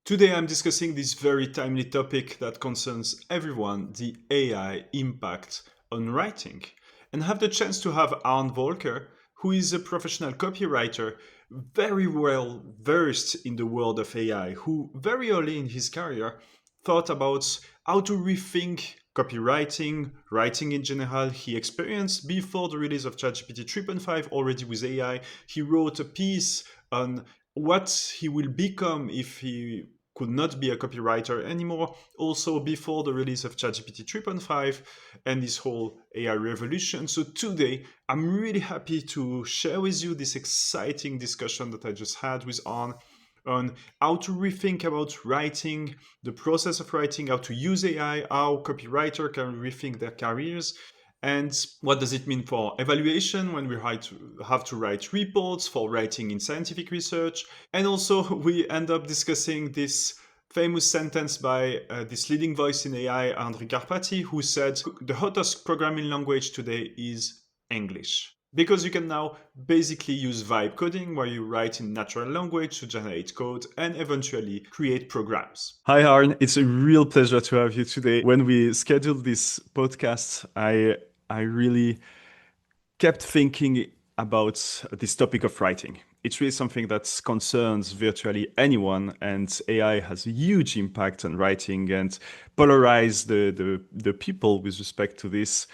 Today I'm discussing this very timely topic that concerns everyone, the AI impact on writing. And I have the chance to have Arne Völker, who is a professional copywriter, very well versed in the world of AI, who very early in his career thought about how to rethink copywriting, writing in general. He experienced before the release of ChatGPT 3.5 already with AI. He wrote a piece on what he will become if he could not be a copywriter anymore. Also, before the release of ChatGPT 3.5 and this whole AI revolution. So, today, I'm really happy to share with you this exciting discussion that I just had with Arne on how to rethink about writing, the process of writing, how to use AI, how copywriter can rethink their careers, and what does it mean for evaluation when we have to write reports, for writing in scientific research. And also, we end up discussing this famous sentence by this leading voice in AI, Andre Karpathy, who said, the hottest programming language today is English. Because you can now basically use vibe coding, where you write in natural language to generate code and eventually create programs. Hi, Arne. It's a real pleasure to have you today. When we scheduled this podcast, I really kept thinking about this topic of writing. It's really something that concerns virtually anyone, and AI has a huge impact on writing and polarize the people with respect to this.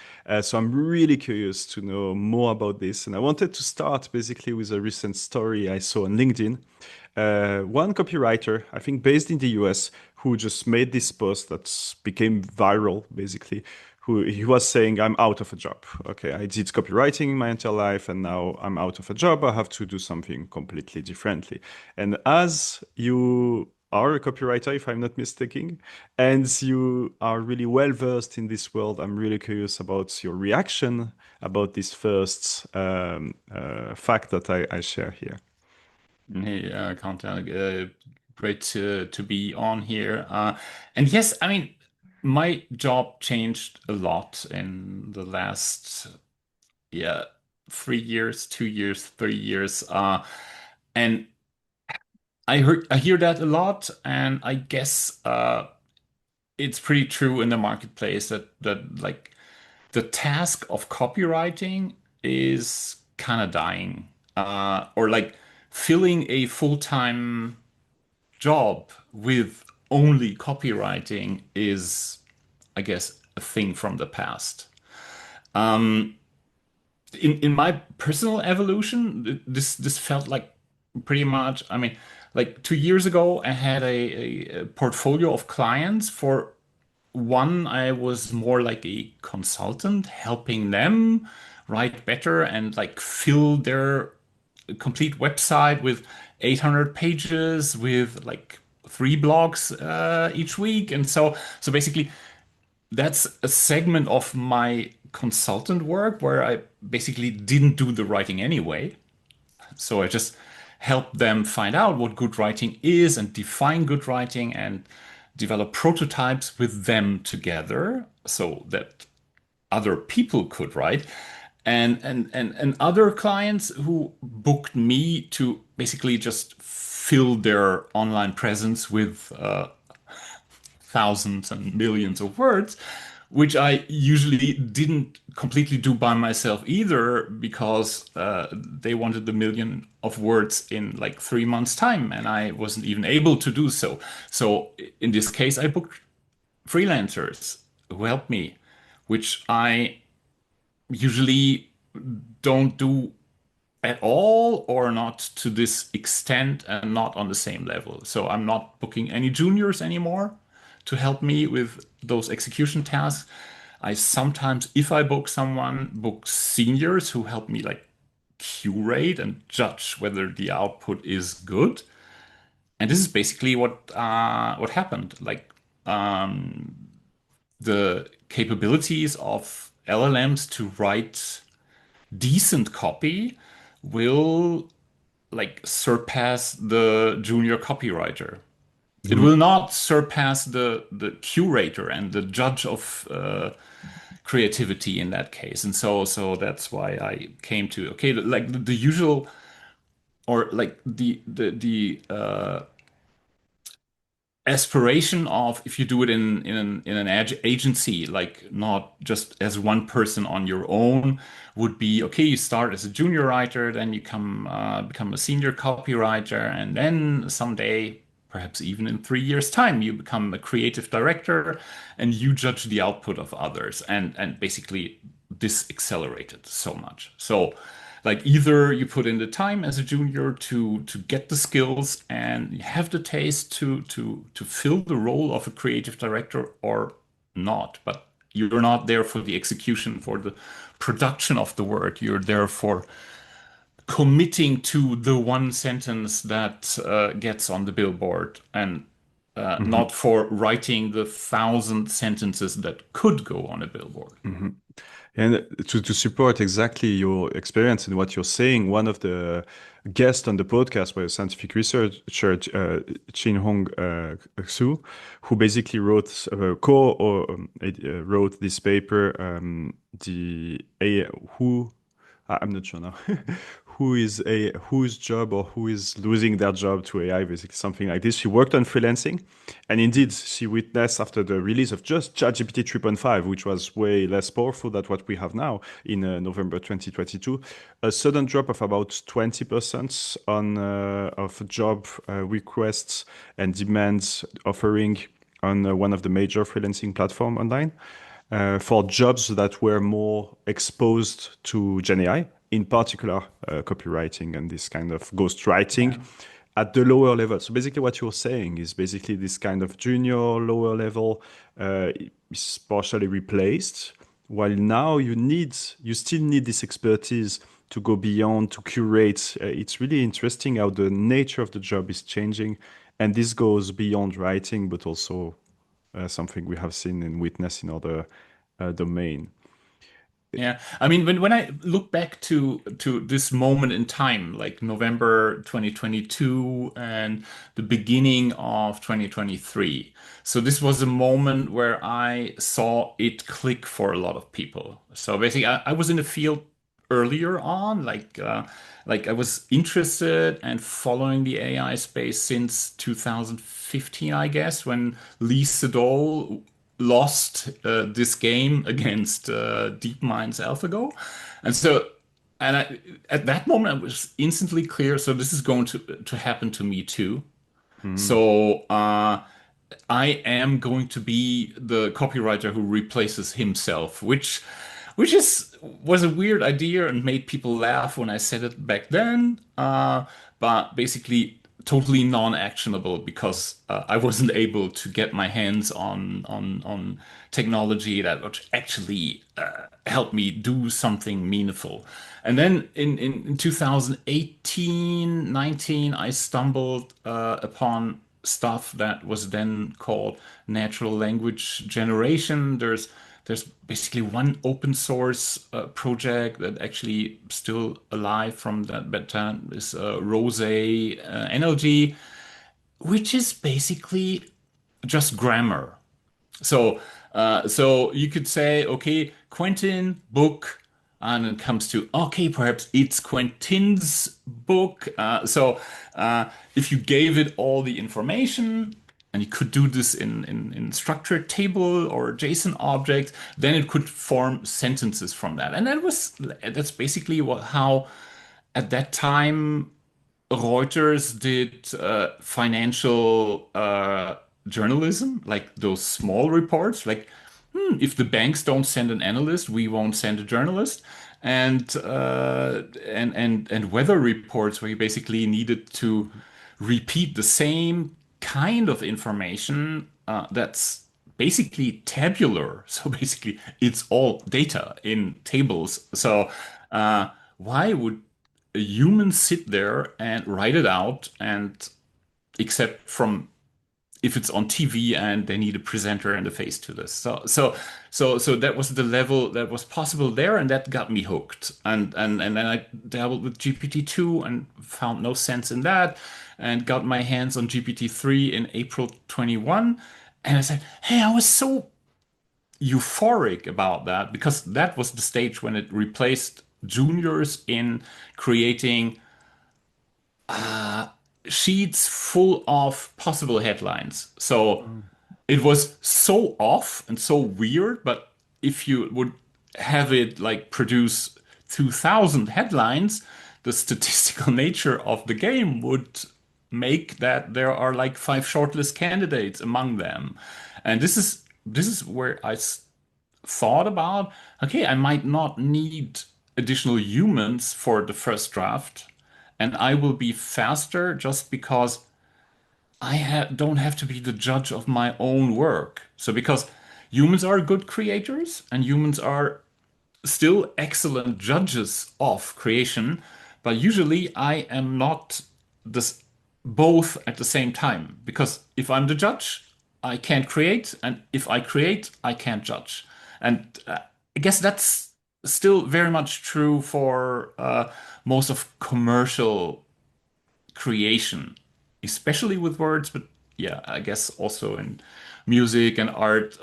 So I'm really curious to know more about this. And I wanted to start basically with a recent story I saw on LinkedIn. One copywriter, I think based in the US, who just made this post that became viral, basically, who he was saying, I'm out of a job. Okay, I did copywriting my entire life and now I'm out of a job. I have to do something completely differently. And as you are a copywriter, if I'm not mistaken, and you are really well versed in this world, I'm really curious about your reaction about this first fact that I share here. Hey, Content, great to be on here. And yes, I mean, my job changed a lot in the last, yeah, 3 years, 2 years, 3 years. And I hear that a lot, and I guess it's pretty true in the marketplace that like the task of copywriting is kind of dying, or like filling a full-time job with only copywriting is, I guess, a thing from the past. Um, in my personal evolution, this felt like pretty much, I mean, like 2 years ago, I had a portfolio of clients. For one, I was more like a consultant, helping them write better and like fill their complete website with 800 pages with like 3 blogs each week. And so basically that's a segment of my consultant work where I basically didn't do the writing anyway. So I just help them find out what good writing is and define good writing and develop prototypes with them together so that other people could write. And other clients who booked me to basically just fill their online presence with thousands and millions of words, which I usually didn't completely do by myself either, because they wanted the million of words in like 3 months' time, and I wasn't even able to do so. So in this case, I booked freelancers who helped me, which I usually don't do at all, or not to this extent and not on the same level. So I'm not booking any juniors anymore to help me with those execution tasks. I sometimes, if I book someone, book seniors who help me like curate and judge whether the output is good. And this is basically what happened. Like the capabilities of LLMs to write decent copy will like surpass the junior copywriter. It will not surpass the curator and the judge of creativity in that case. And so that's why I came to, okay, like the usual, or like the aspiration of if you do it in an agency, like not just as one person on your own, would be okay. You start as a junior writer, then you become a senior copywriter, and then someday, perhaps even in 3 years' time, you become a creative director, and you judge the output of others, and basically this accelerated so much. So like either you put in the time as a junior to get the skills and you have the taste to fill the role of a creative director or not, but you're not there for the execution, for the production of the work. You're there for committing to the one sentence that gets on the billboard and Mhm. not for writing the 1,000 sentences that could go on a billboard. Mhm. And to support exactly your experience and what you're saying, one of the guests on the podcast was a scientific researcher, Chin Hong Su, who basically wrote this paper, the A, who I'm not sure now. Whose job or who is losing their job to AI, basically something like this. She worked on freelancing, and indeed, she witnessed after the release of just ChatGPT 3.5, which was way less powerful than what we have now in November 2022, a sudden drop of about 20% on of job requests and demands offering on one of the major freelancing platform online for jobs that were more exposed to GenAI, in particular copywriting and this kind of ghostwriting Yeah. at the lower level. So basically what you're saying is basically this kind of junior, lower level is partially replaced, while now you still need this expertise to go beyond, to curate. It's really interesting how the nature of the job is changing. And this goes beyond writing, but also something we have seen and witnessed in other domain. Yeah, I mean, when I look back to this moment in time, like November 2022 and the beginning of 2023, so this was a moment where I saw it click for a lot of people. So basically, I was in the field earlier on, like I was interested and following the AI space since 2015, I guess, when Lee Sedol lost this game against DeepMind's AlphaGo. And so, at that moment, it was instantly clear. So this is going to happen to me too. Mm, So I am going to be the copywriter who replaces himself, which is was a weird idea and made people laugh when I said it back then. But basically totally non-actionable because I wasn't able to get my hands on technology that would actually help me do something meaningful. And then in 2018, 19, I stumbled upon stuff that was then called natural language generation. There's basically one open source project that actually still alive from that time is Rose NLG, which is basically just grammar. So you could say, okay, Quentin book, and it comes to okay, perhaps it's Quentin's book. So if you gave it all the information, and you could do this in structured table or JSON object, then it could form sentences from that. And that's basically how at that time Reuters did financial journalism, like those small reports, like if the banks don't send an analyst, we won't send a journalist, and weather reports where you basically needed to repeat the same kind of information that's basically tabular. So basically, it's all data in tables. So why would a human sit there and write it out and except from if it's on TV and they need a presenter and a face to this. So that was the level that was possible there, and that got me hooked. And then I dabbled with GPT-2 and found no sense in that, and got my hands on GPT-3 in April 21. And I said, hey, I was so euphoric about that because that was the stage when it replaced juniors in creating sheets full of possible headlines. So Mm. it was so off and so weird, but if you would have it like produce 2000 headlines, the statistical nature of the game would make that there are like five shortlist candidates among them. And this is where thought about, okay, I might not need additional humans for the first draft, and I will be faster just because don't have to be the judge of my own work. So because humans are good creators and humans are still excellent judges of creation, but usually I am not this both at the same time. Because if I'm the judge, I can't create, and if I create, I can't judge. And I guess that's still very much true for most of commercial creation, especially with words, but yeah, I guess also in music and art,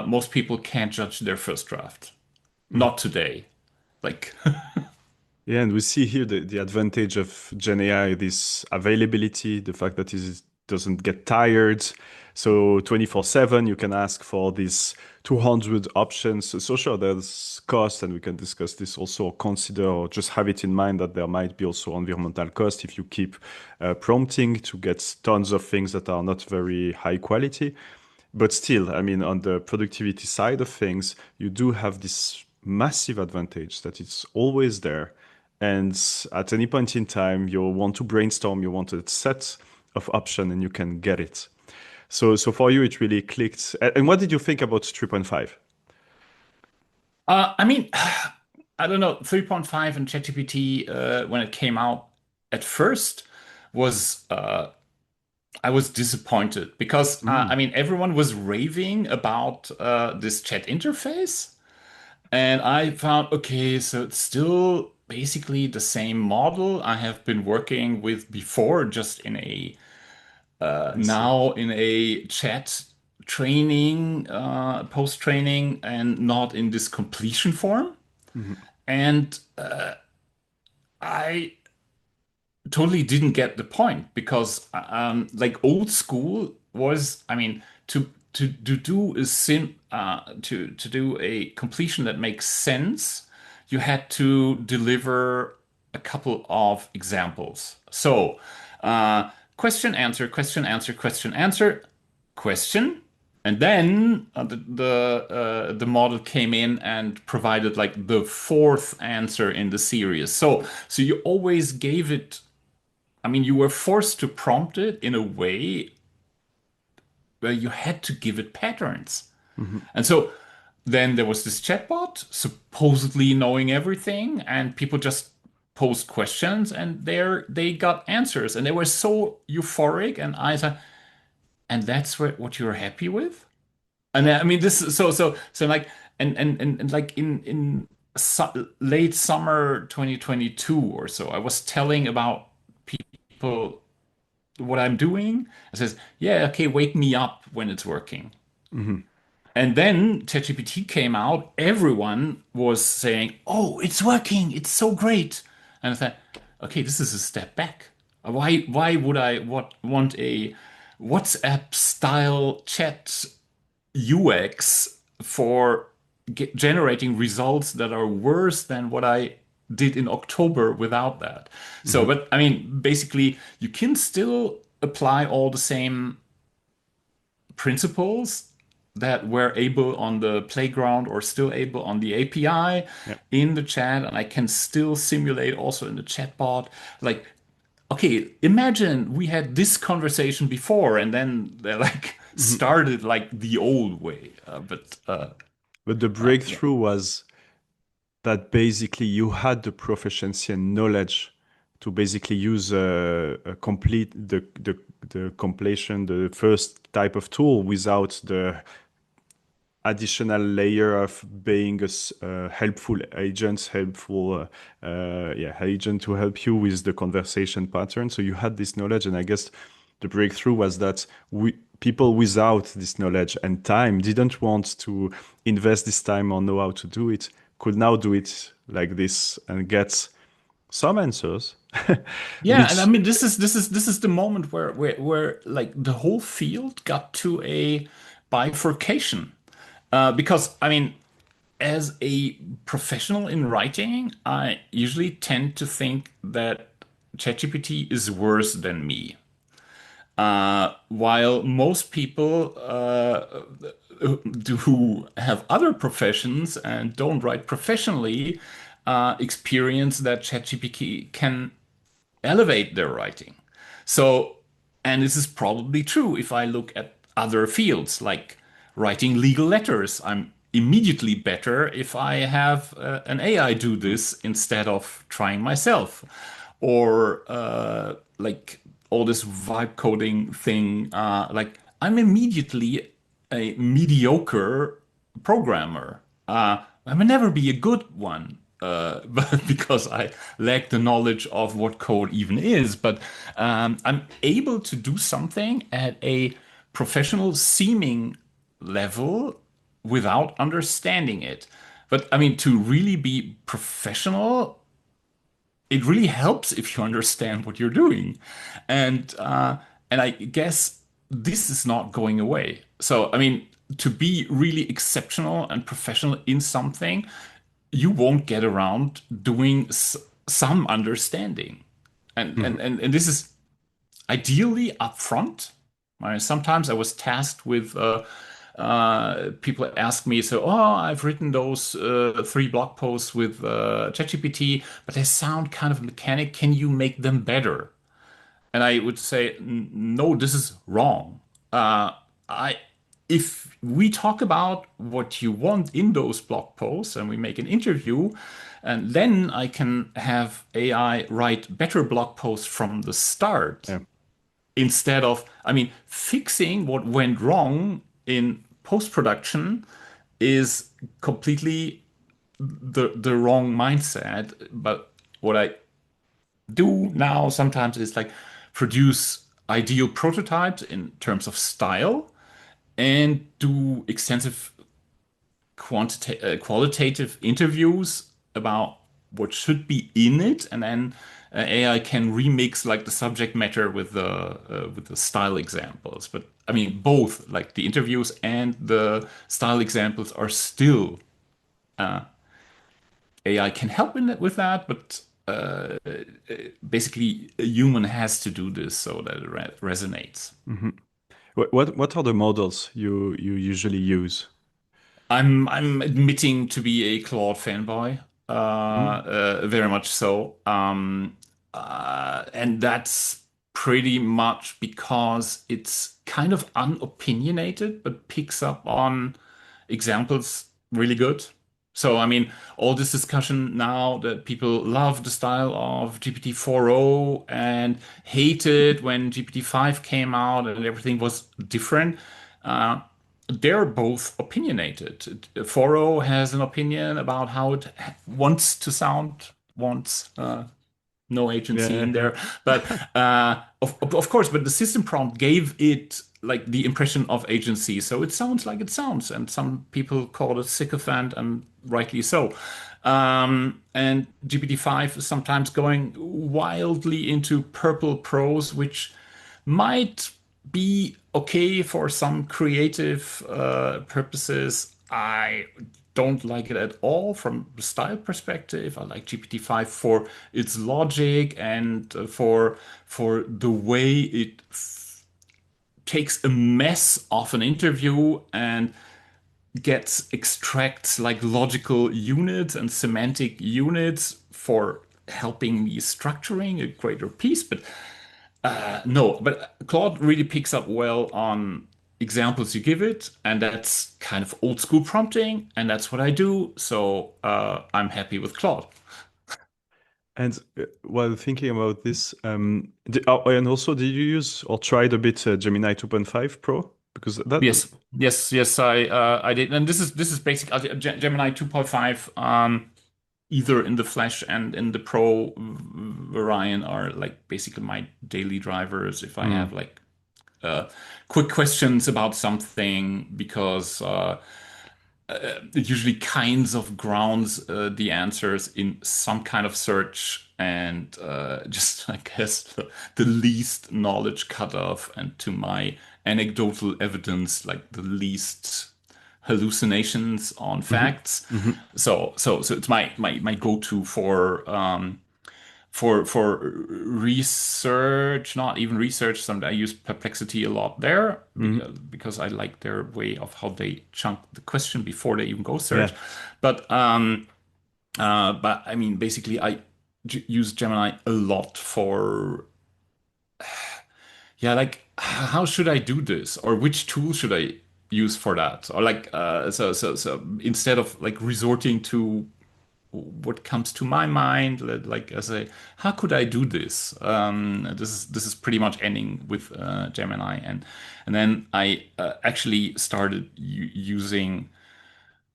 most people can't judge their first draft. Mhm. Not today. Like, Yeah, and we see here the advantage of GenAI, this availability, the fact that it doesn't get tired. So 24/7, you can ask for these 200 options. So sure, there's cost, and we can discuss this also, or consider, or just have it in mind that there might be also environmental cost if you keep prompting to get tons of things that are not very high quality. But still, I mean, on the productivity side of things, you do have this massive advantage that it's always there. And at any point in time, you want to brainstorm, you want a set of options, and you can get it. So for you, it really clicked. And what did you think about 3.5? I mean, I don't know, 3.5 and ChatGPT, when it came out at first, was I was disappointed because I Mm, mean, everyone was raving about this chat interface. And I found, okay, so it's still basically the same model I have been working with before, just in a I see. now in a chat training, post training, and not in this completion form. Mhm, And I totally didn't get the point because like old school was, I mean, to do a to do a completion that makes sense, you had to deliver a couple of examples. So question answer, question answer, question answer, question. And then the model came in and provided like the fourth answer in the series. So you always gave it, I mean, you were forced to prompt it in a way where you had to give it patterns. mhm, And so then there was this chatbot supposedly knowing everything, and people just posed questions and there they got answers. And they were so euphoric. And I said, and that's what you're happy with? And I mean, this so like, and like in late summer 2022 or so, I was telling about people what I'm doing. It says, yeah, okay, wake me up when it's working. mhm, And then ChatGPT came out. Everyone was saying, oh, it's working. It's so great. And I thought, okay, this is a step back. Why would I want a WhatsApp style chat UX for generating results that are worse than what I did in October without that? So, mhm, but I mean, basically, you can still apply all the same principles that were able on the playground or still able on the API yeah. in the chat, and I can still simulate also in the chatbot. Like, okay, imagine we had this conversation before, and then they like Mhm. started like the old way. But the Yeah. breakthrough was that basically you had the proficiency and knowledge to basically use a complete the completion, the first type of tool, without the additional layer of being a helpful agent, yeah, agent to help you with the conversation pattern. So you had this knowledge, and I guess the breakthrough was that people without this knowledge and time didn't want to invest this time or know how to do it, could now do it like this and get some answers. Yeah, and I Which, mean this is the moment where like the whole field got to a bifurcation. Because I mean, as a professional in writing, I usually tend to think that ChatGPT is worse than me. While most people who have other professions and don't write professionally experience that ChatGPT can elevate their writing. So, and this is probably true if I look at other fields like writing legal letters. I'm immediately better if I have an AI do this instead of trying myself. Or like all this vibe coding thing. Like I'm immediately a mediocre programmer. I may never be a good one, but because I lack the knowledge of what code even is. But I'm able to do something at a professional seeming level without understanding it. But I mean, to really be professional, it really helps if you understand what you're doing, and I guess this is not going away. So I mean, to be really exceptional and professional in something, you won't get around doing some understanding, and this is ideally upfront. Sometimes I was tasked with people ask me, so, oh, I've written those three blog posts with ChatGPT, but they sound kind of mechanic. Can you make them better? And I would say, no, this is wrong. I, if we talk about what you want in those blog posts and we make an interview, and then I can have AI write better blog posts from the start yeah. instead of, I mean, fixing what went wrong in post-production is completely the wrong mindset. But what I do now sometimes is like produce ideal prototypes in terms of style and do extensive qualitative interviews about what should be in it, and then AI can remix like the subject matter with the style examples. But I mean, both like the interviews and the style examples are still AI can help in with that, but basically a human has to do this so that it resonates. Mhm. What are the models you usually use? I'm admitting to be a Claude fanboy, Mm. very much so, and that's pretty much because it's kind of unopinionated, but picks up on examples really good. So, I mean, all this discussion now that people love the style of GPT 4.0 and hated when GPT 5 came out and everything was different. Uh, they're both opinionated. 4.0 has an opinion about how it wants to sound, wants no agency Yeah, in yeah. there. But of course, but the system prompt gave it like the impression of agency. So it sounds like it sounds. And some people call it sycophant, and rightly so. And GPT-5 is sometimes going wildly into purple prose, which might be okay for some creative purposes. I don't like it at all from the style perspective. I like GPT-5 for its logic and for the way it takes a mess of an interview and extracts like logical units and semantic units for helping me structuring a greater piece. But no, but Claude really picks up well on examples you give it, and that's kind of old school prompting, and that's what I do. So I'm happy with Claude. And while thinking about this, and also, did you use or tried a bit Gemini 2.5 Pro? Because that, Yes, I did, and this is basic Gemini 2.5. Either in the Flash and in the Pro variant are like basically my daily drivers if I have mm, like quick questions about something because it usually kinds of grounds the answers in some kind of search and just I guess the least knowledge cut off and to my anecdotal evidence like the least hallucinations on Hmm. facts. Hmm. So it's my go-to for research, not even research. Some I use Perplexity a lot there Hmm. because I like their way of how they chunk the question before they even go search. Yeah. But but I mean, basically, I use Gemini a lot for yeah, like how should I do this, or which tool should I use for that, or like so instead of like resorting to what comes to my mind like as a how could I do this this is pretty much ending with Gemini and then I actually started using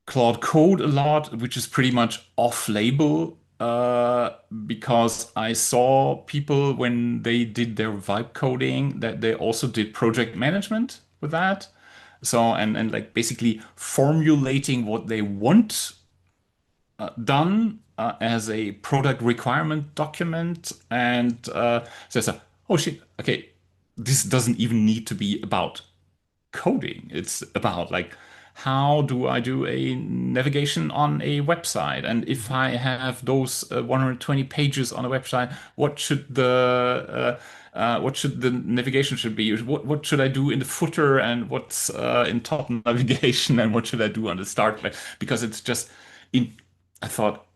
Claude Code a lot, which is pretty much off-label because I saw people when they did their vibe coding that they also did project management with that. So and like basically formulating what they want done as a product requirement document and says, oh shit, okay, this doesn't even need to be about coding. It's about like how do I do a navigation on a website? And if I have those 120 pages on a website, what should the navigation should be? What should I do in the footer and what's in top navigation and what should I do on the start? Because it's just in I thought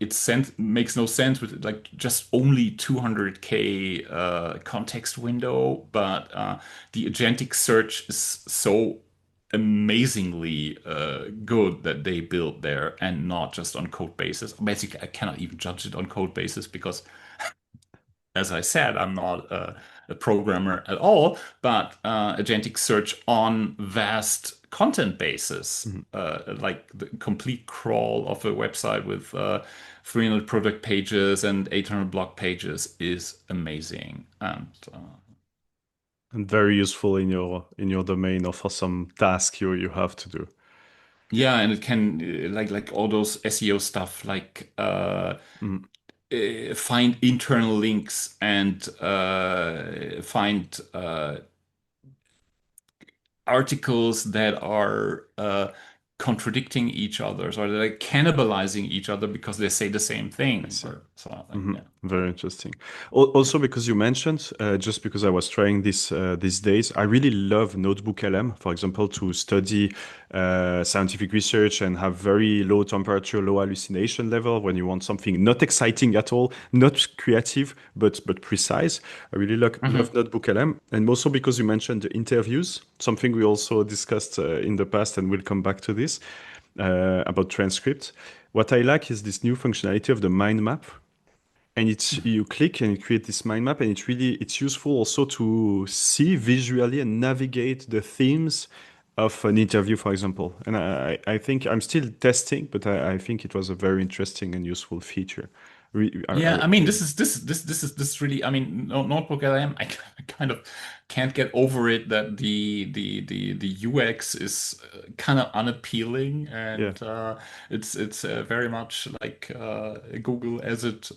makes no sense with like just only 200K context window, but the agentic search is so amazingly good that they built there and not just on code basis. Basically, I cannot even judge it on code basis because as I said, I'm not a programmer at all, but agentic search on vast content bases, Hmm. like the complete crawl of a website with 300 product pages and 800 blog pages is amazing. And And very useful in your domain or for some task you have to do. yeah, and it can like all those SEO stuff, like Mm. find internal links and find articles that are contradicting each other or they're cannibalizing each other because they say the same I thing see. or something. Hmm. Yeah. Very interesting. Also, because you mentioned, just because I was trying this these days, I really love NotebookLM, for example, to study scientific research and have very low temperature, low hallucination level when you want something not exciting at all, not creative, but precise. I really love Hmm. NotebookLM, and also because you mentioned the interviews, something we also discussed in the past, and we'll come back to this about transcript. What I like is this new functionality of the mind map, and it's you click and you create this mind map, and it's useful also to see visually and navigate the themes of an interview, for example. And I think I'm still testing, but I think it was a very interesting and useful feature. I Yeah, I mean, recommend. this really. I mean, Notebook LM. I kind of can't get over it that the UX is kind of unappealing, Yeah. and it's very much like Google as it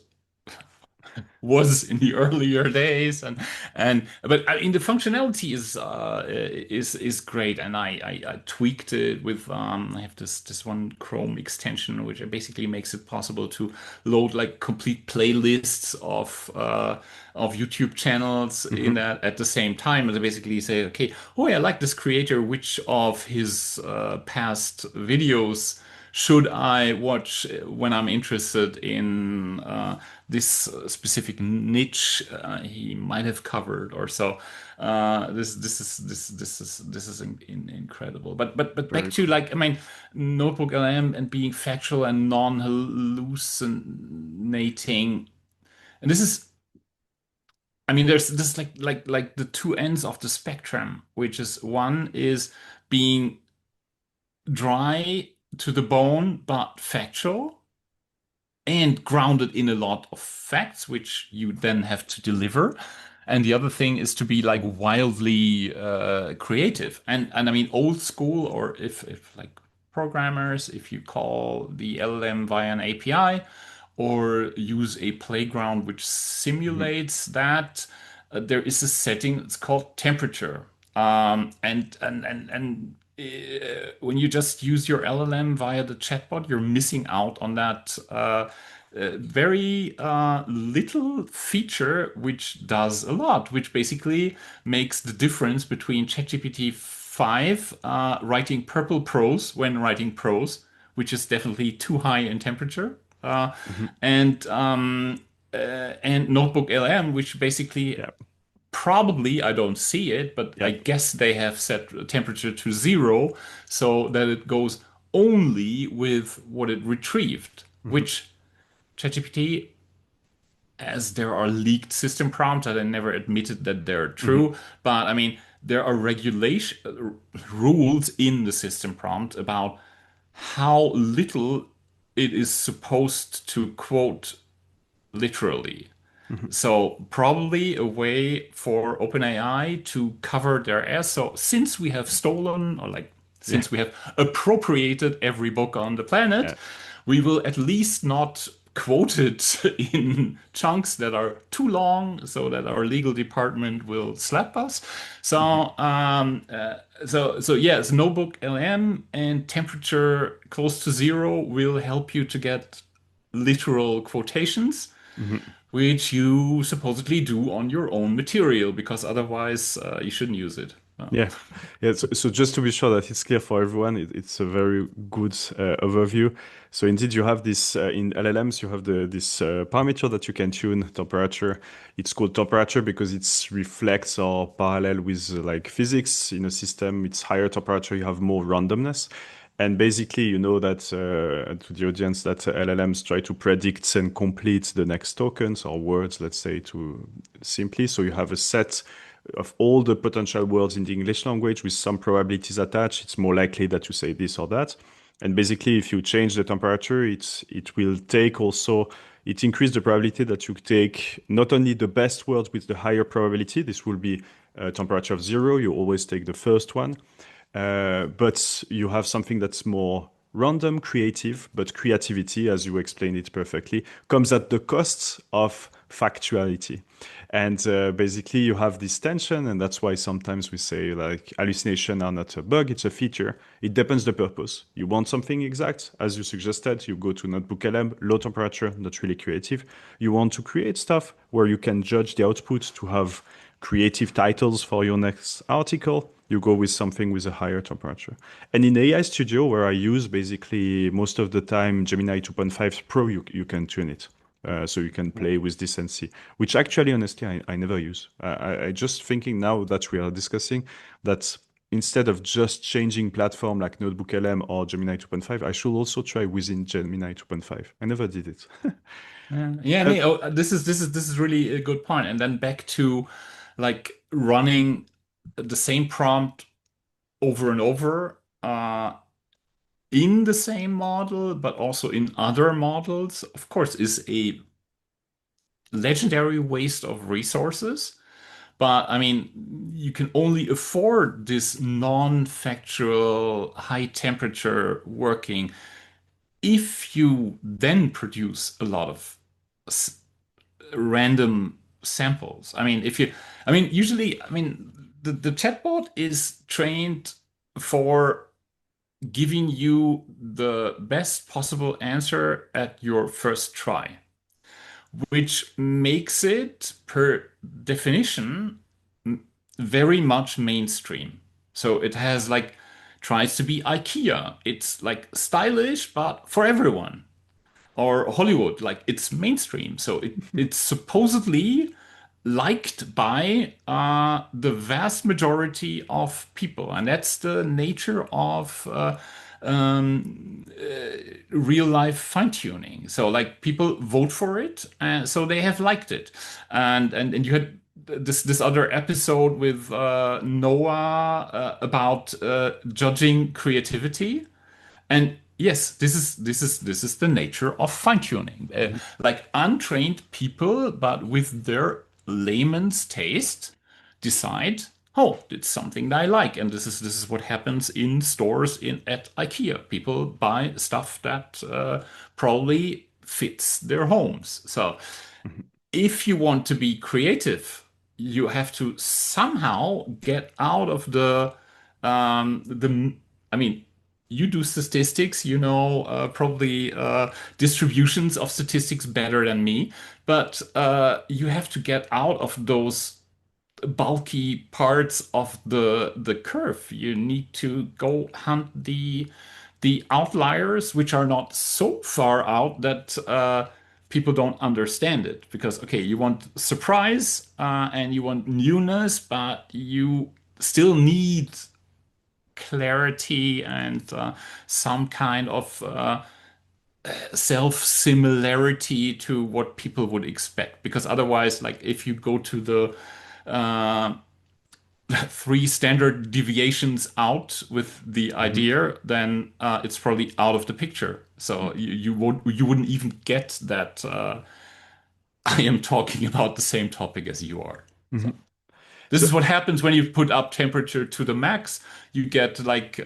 was in the earlier days and but I mean the functionality is great and I tweaked it with I have this one Chrome extension which basically makes it possible to load like complete playlists of YouTube channels in Hmm. that at the same time and they basically say okay oh yeah, I like this creator which of his past videos should I watch when I'm interested in this specific niche he might have covered or so. This is incredible. But back Very to cool. like I mean, Notebook LM and being factual and non-hallucinating, and this is. I mean, there's this like the two ends of the spectrum, which is one is being dry to the bone but factual and grounded in a lot of facts, which you then have to deliver. And the other thing is to be like wildly creative. And I mean old school or if like programmers, if you call the LLM via an API or use a playground which Mhm. simulates that, there is a setting, it's called temperature. When you just use your LLM via the chatbot, you're missing out on that very little feature which does a lot, which basically makes the difference between ChatGPT 5 writing purple prose when writing prose, which is definitely too high in temperature, uh, Mhm. and and NotebookLM, which basically Yeah. probably I don't see it, but I Yeah. guess they have set temperature to 0 so that it goes only with what it retrieved, Mhm. which ChatGPT, as there are leaked system prompts that I never admitted that they're Mhm. true, but I mean, there are regulation rules in the system prompt about how little it is supposed to quote literally. Mhm. So probably a way for OpenAI to cover their ass. So since we have stolen or like Yeah. since we have appropriated every book on the planet, Yeah. we will at least not quote it in chunks that are too long so that our legal department will slap us. Mhm. So yes, Notebook LM and temperature close to 0 will help you to get literal quotations Mhm. which you supposedly do on your own material because otherwise you shouldn't use it. Yeah, yeah. So just to be sure that it's clear for everyone, it's a very good overview. So indeed, you have this in LLMs. You have this parameter that you can tune temperature. It's called temperature because it reflects or parallel with like physics in a system. It's higher temperature, you have more randomness. And basically, you know that to the audience that LLMs try to predict and complete the next tokens or words, let's say, to simply. So you have a set of all the potential words in the English language with some probabilities attached. It's more likely that you say this or that. And basically, if you change the temperature, it will take also it increases the probability that you take not only the best words with the higher probability. This will be a temperature of 0. You always take the first one, but you have something that's more random, creative, but creativity, as you explained it perfectly, comes at the cost of factuality. And basically, you have this tension, and that's why sometimes we say like hallucination are not a bug; it's a feature. It depends the purpose. You want something exact, as you suggested, you go to NotebookLM, low temperature, not really creative. You want to create stuff where you can judge the output to have creative titles for your next article, you go with something with a higher temperature. And in AI Studio, where I use basically most of the time Gemini 2.5 Pro, you can tune it. So you can play with this and see, which actually, honestly, I never use. I just thinking now that we are discussing that instead of just changing platform like NotebookLM or Gemini 2.5, I should also try within Gemini 2.5. I never did it. Yeah, Uh, hey, oh, this is really a good point. And then back to like running the same prompt over and over in the same model, but also in other models, of course, is a legendary waste of resources. But I mean, you can only afford this non-factual high temperature working if you then produce a lot of s- random samples. Usually, the chatbot is trained for giving you the best possible answer at your first try, which makes it, per definition, very much mainstream. So it has like tries to be IKEA. It's like stylish, but for everyone. Or Hollywood, like it's mainstream. So it's supposedly liked by the vast majority of people, and that's the nature of real life fine tuning. So like people vote for it, and so they have liked it. And you had this other episode with Noah about judging creativity. And yes, this is the nature of fine tuning. Like untrained people, but with their layman's taste, decide oh, it's something that I like, and this is what happens in stores at IKEA. People buy stuff that probably fits their homes. So Mhm. if you want to be creative, you have to somehow get out of the. I mean, you do statistics, you know, probably distributions of statistics better than me, but you have to get out of those bulky parts of the curve. You need to go hunt the outliers, which are not so far out that people don't understand it. Because okay, you want surprise and you want newness, but you still need clarity and some kind of self-similarity to what people would expect. Because otherwise, like if you go to the uh, three standard deviations out with the Mhm. idea, then it's probably out of the picture. So you wouldn't even get that I am talking about the same topic as you are. So Mhm. this So is what happens when you put up temperature to the max. You get like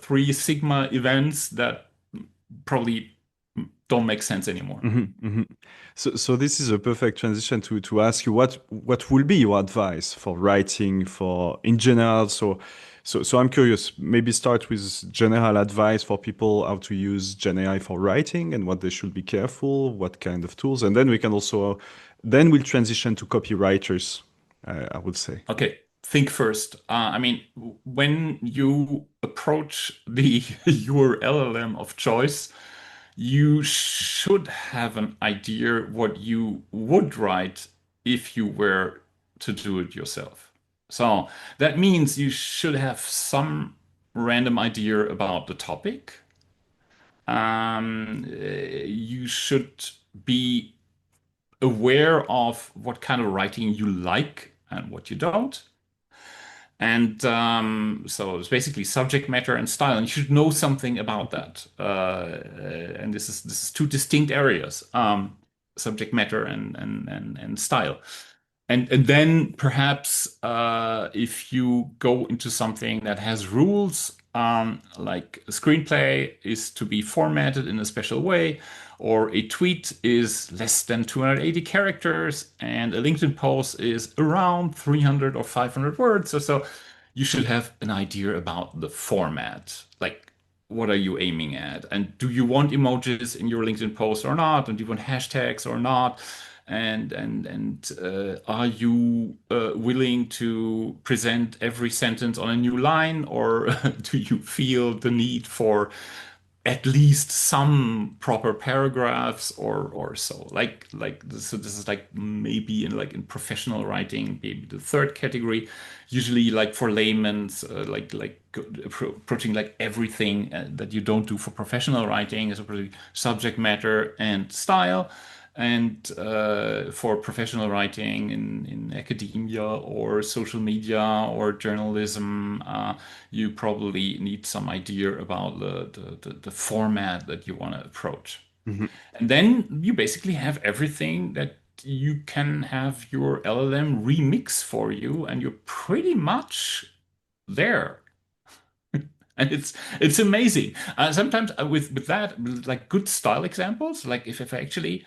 three sigma events that probably don't make sense anymore. mhm, mhm. So this is a perfect transition to ask you what will be your advice for writing for in general. So I'm curious. Maybe start with general advice for people how to use GenAI for writing and what they should be careful, what kind of tools, and then we can also then we'll transition to copywriters. I would say. Okay, think first. I mean, when you approach the your LLM of choice, you should have an idea what you would write if you were to do it yourself. So that means you should have some random idea about the topic. You should be aware of what kind of writing you like and what you don't. And so it's basically subject matter and style, and you should know something about that. And this is two distinct areas: subject matter and style. And then perhaps if you go into something that has rules, like a screenplay is to be formatted in a special way, or a tweet is less than 280 characters, and a LinkedIn post is around 300 or 500 words or so, you should have an idea about the format. Like, what are you aiming at? And do you want emojis in your LinkedIn post or not? And do you want hashtags or not? And are you willing to present every sentence on a new line, or do you feel the need for at least some proper paragraphs or so? So this is like maybe in professional writing, maybe the third category. Usually, like for layman's, approaching like everything that you don't do for professional writing is approaching subject matter and style. And for professional writing in academia or social media or journalism, you probably need some idea about the format that you want to approach. Mhm. And then you basically have everything that you can have your LLM remix for you, and you're pretty much there. And it's amazing. Sometimes with that, like good style examples, like if I actually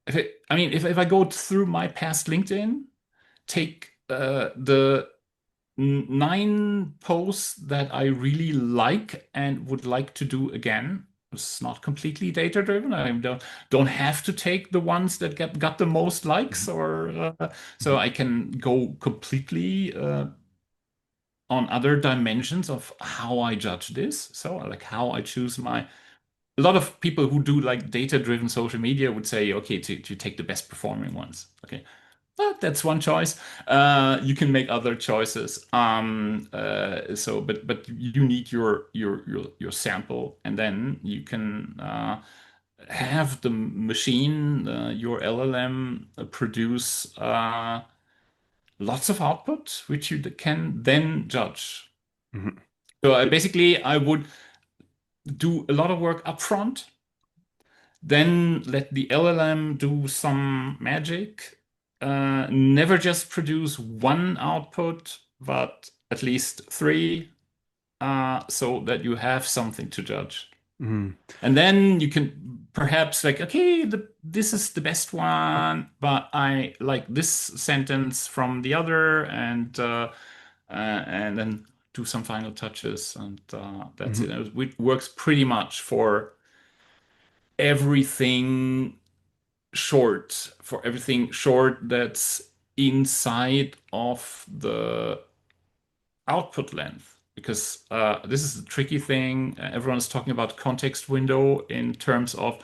if I go through my past LinkedIn, take the nine posts that I really like and would like to do again. It's not completely data driven. I don't have to take the ones that got the most likes, Mhm. or so Mhm. I can go completely on other dimensions of how I judge this. So like how I choose my. A lot of people who do like data-driven social media would say, okay, to take the best performing ones. Okay, that's one choice. You can make other choices. But you need your sample, and then you can have the machine, your LLM, produce lots of output, which you can then judge. Mhm. So I would do a lot of work upfront, then let the LLM do some magic. Never just produce one output. but at least three, so that you have something to judge. Mhm. And then you can perhaps like, okay, this is the best one, but I like this sentence from the other, and then do some final touches, and that's it. Mhm. It works pretty much for everything for everything short that's inside of the output length. Because this is a tricky thing. Everyone's talking about context window in terms of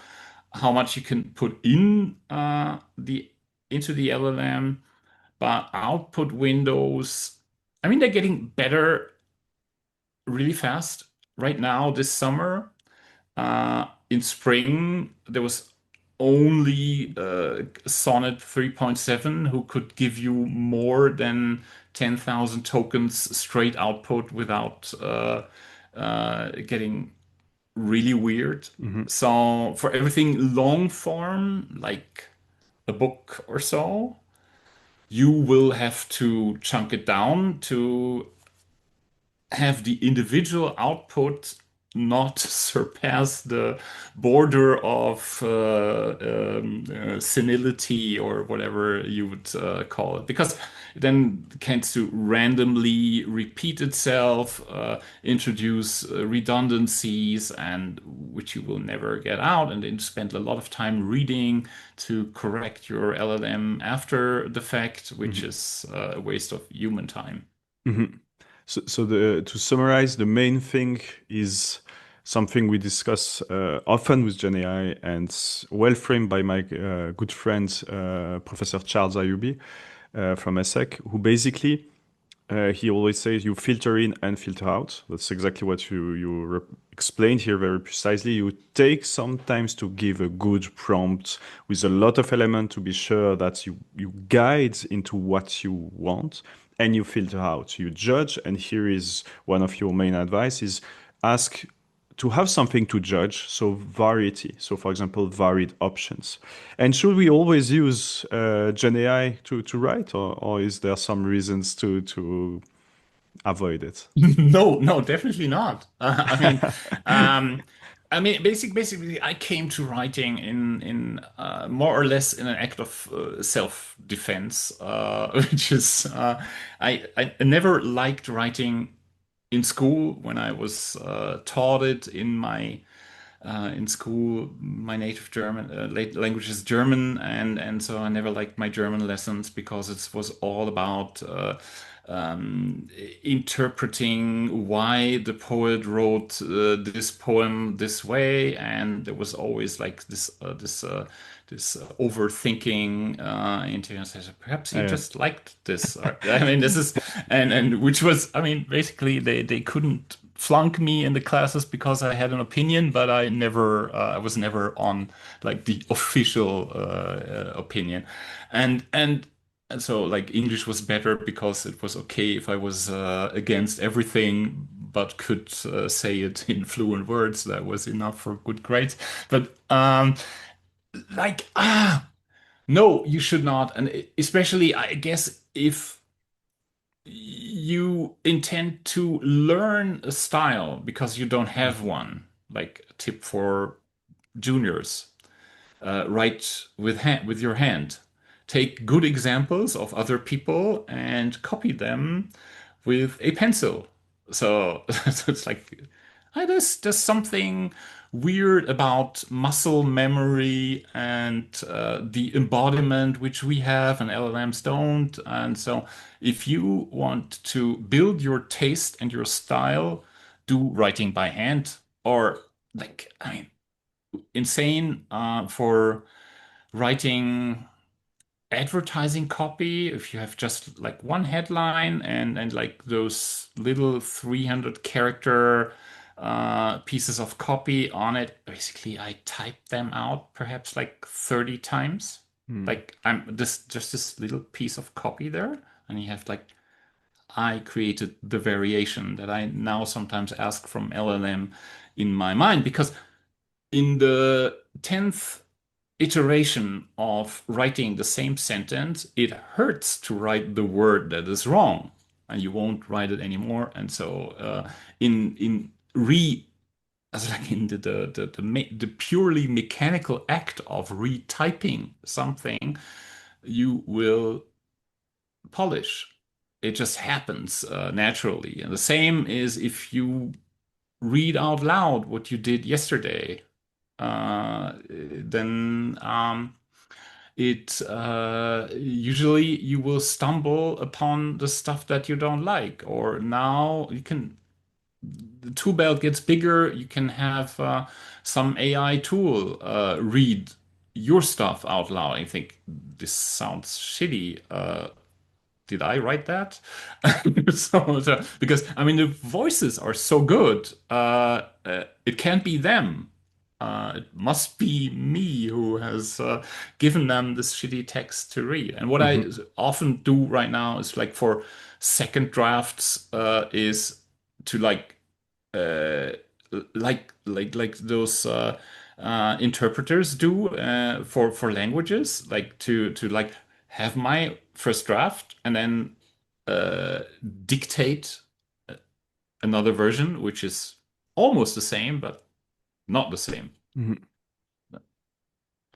how much you can put in the into the LLM, but output windows, I mean, they're getting better really fast. Right now, this summer, in spring, there was only Sonnet 3.7 who could give you more than 10,000 tokens straight output without getting really weird. Mhm. So for everything long form, like a book or so, you will have to chunk it down to have the individual output not surpass the border of senility or whatever you would call it, because then it tends to randomly repeat itself, introduce redundancies, and which you will never get out, and then spend a lot of time reading to correct your LLM after the fact, which Mhm. is a waste of human time. Mhm. So to summarize, the main thing is something we discuss often with GenAI and well framed by my good friend, Professor Charles Ayubi from ESSEC, who basically he always says you filter in and filter out. That's exactly what you explained here very precisely. You take sometimes to give a good prompt with a lot of element to be sure that you guide into what you want, and you filter out. You judge, and here is one of your main advice is ask to have something to judge, so variety. So, for example, varied options. And should we always use Gen AI to write, or is there some reasons to avoid it? No, no, definitely not. Um, basically, I came to writing in more or less in an act of self-defense, which is I never liked writing in school when I was taught it in school. My native German language is German, and so I never liked my German lessons because it was all about um, interpreting why the poet wrote this poem this way, and there was always like this overthinking into it. Perhaps he Uh, just liked this. I mean, this is and which was, I mean, basically they couldn't flunk me in the classes because I had an opinion, but I was never on like the official opinion, and and so like English was better because it was okay if I was against everything, but could say it in fluent words. That was enough for good grades. But like no, you should not, and especially I guess if you intend to learn a style because you don't have one, like a tip for juniors, write with your hand. Take good examples of other people and copy them with a pencil. So, so it's like there's something weird about muscle memory and the embodiment which we have and LLMs don't. And so, if you want to build your taste and your style, do writing by hand, or like I mean, insane for writing advertising copy. If you have just like one headline and like those little 300 character pieces of copy on it, basically I type them out perhaps like 30 times. hmm. Like I'm this just this little piece of copy there, and you have like I created the variation that I now sometimes ask from LLM in my mind, because in the 10th iteration of writing the same sentence, it hurts to write the word that is wrong. and you won't write it anymore. And so in re as like in the purely mechanical act of retyping something, you will polish. It just happens naturally. And the same is if you read out loud what you did yesterday, then it usually you will stumble upon the stuff that you don't like. Or now you can the tool belt gets bigger, you can have some AI tool read your stuff out loud. And think this sounds shitty. Did I write that? Because I mean the voices are so good, it can't be them. It must be me who has given them this shitty text to read. And what I Hmm. often do right now is like for second drafts is to uh, like those interpreters do for languages, like to like have my first draft and then uh, dictate another version, which is almost the same but not the same.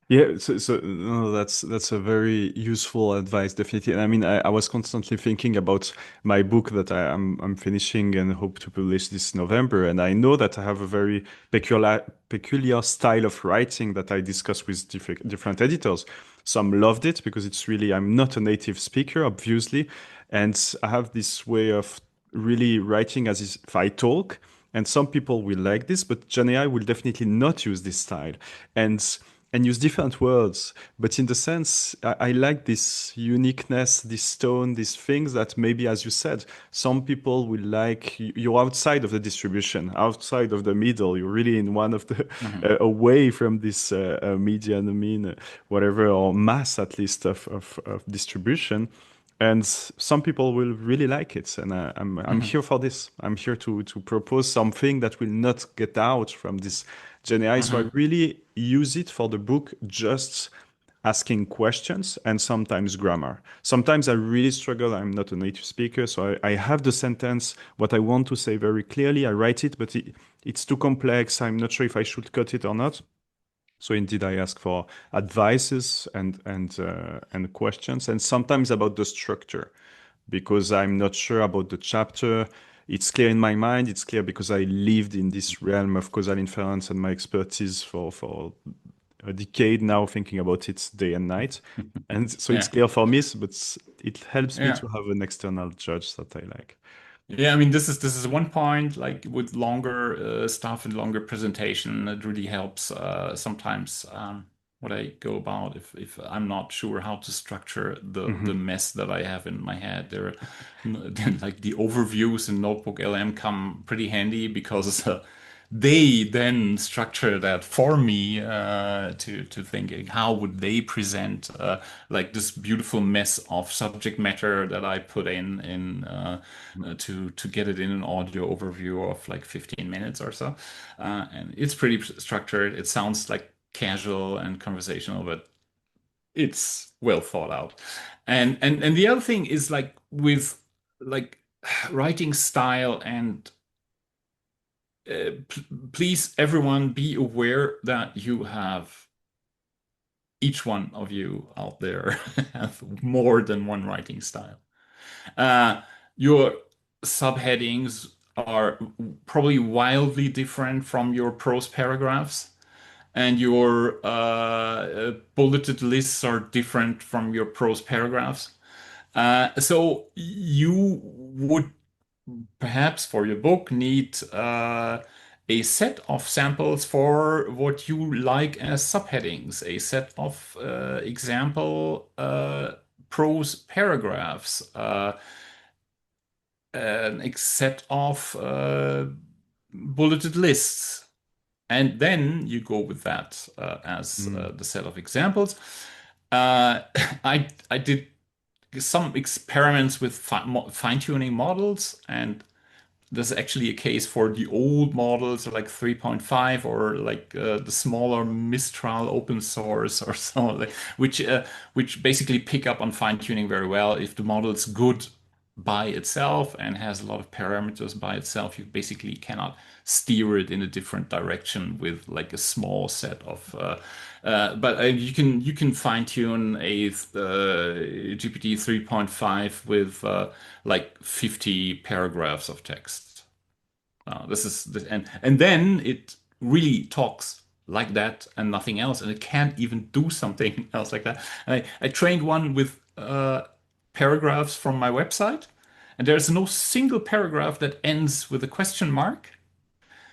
Yeah, so no, that's a very useful advice, definitely. And I mean, I was constantly thinking about my book that I'm finishing and hope to publish this November. And I know that I have a very peculiar style of writing that I discuss with different editors. Some loved it because it's really I'm not a native speaker, obviously, and I have this way of really writing as if I talk. And some people will like this, but GenAI will definitely not use this style. And use different words. But in the sense, I like this uniqueness, this tone, these things that maybe, as you said, some people will like. You're outside of the distribution, outside of the middle. You're really in one of the Mhm, away from this median, I mean, whatever, or mass at least of distribution. And some people will really like it, and I'm mhm, here for this. I'm here to propose something that will not get out from this GenAI. So I mhm, really use it for the book, just asking questions and sometimes grammar. Sometimes I really struggle. I'm not a native speaker, so I have the sentence, what I want to say very clearly. I write it, but it's too complex. I'm not sure if I should cut it or not. So indeed, I ask for advices and questions, and sometimes about the structure, because I'm not sure about the chapter. It's clear in my mind. It's clear because I lived in this realm of causal inference and my expertise for a decade now, thinking about it day and night. And so it's yeah, clear for me, but it helps me yeah. to have an external judge that I like. Yeah, I mean, this is one point, like with longer stuff and longer presentation, it really helps sometimes what I go about if I'm not sure how to structure the Hmm. mess that I have in my head. Then like the overviews in NotebookLM come pretty handy because they then structure that for me to think like, how would they present like this beautiful mess of subject matter that I put to get it in an audio overview of like 15 minutes or so. And it's pretty structured. It sounds like casual and conversational, but it's well thought out. And the other thing is like with like writing style and please everyone be aware that you have each one of you out there have more than one writing style. Your subheadings are probably wildly different from your prose paragraphs, and your bulleted lists are different from your prose paragraphs. So you would perhaps for your book need a set of samples for what you like as subheadings, a set of example prose paragraphs, a set of bulleted lists. And then you go with that as Mm. the set of examples. Uh, I did some experiments with fine-tuning models, and there's actually a case for the old models like 3.5 or like the smaller Mistral open source or so, like, which basically pick up on fine tuning very well. If the model is good, by itself and has a lot of parameters by itself. You basically cannot steer it in a different direction with like a small set of. But you can fine tune a GPT 3.5 with like 50 paragraphs of text. This is and then it really talks like that and nothing else, and it can't even do something else like that. And I trained one with paragraphs from my website, and there's no single paragraph that ends with a question mark.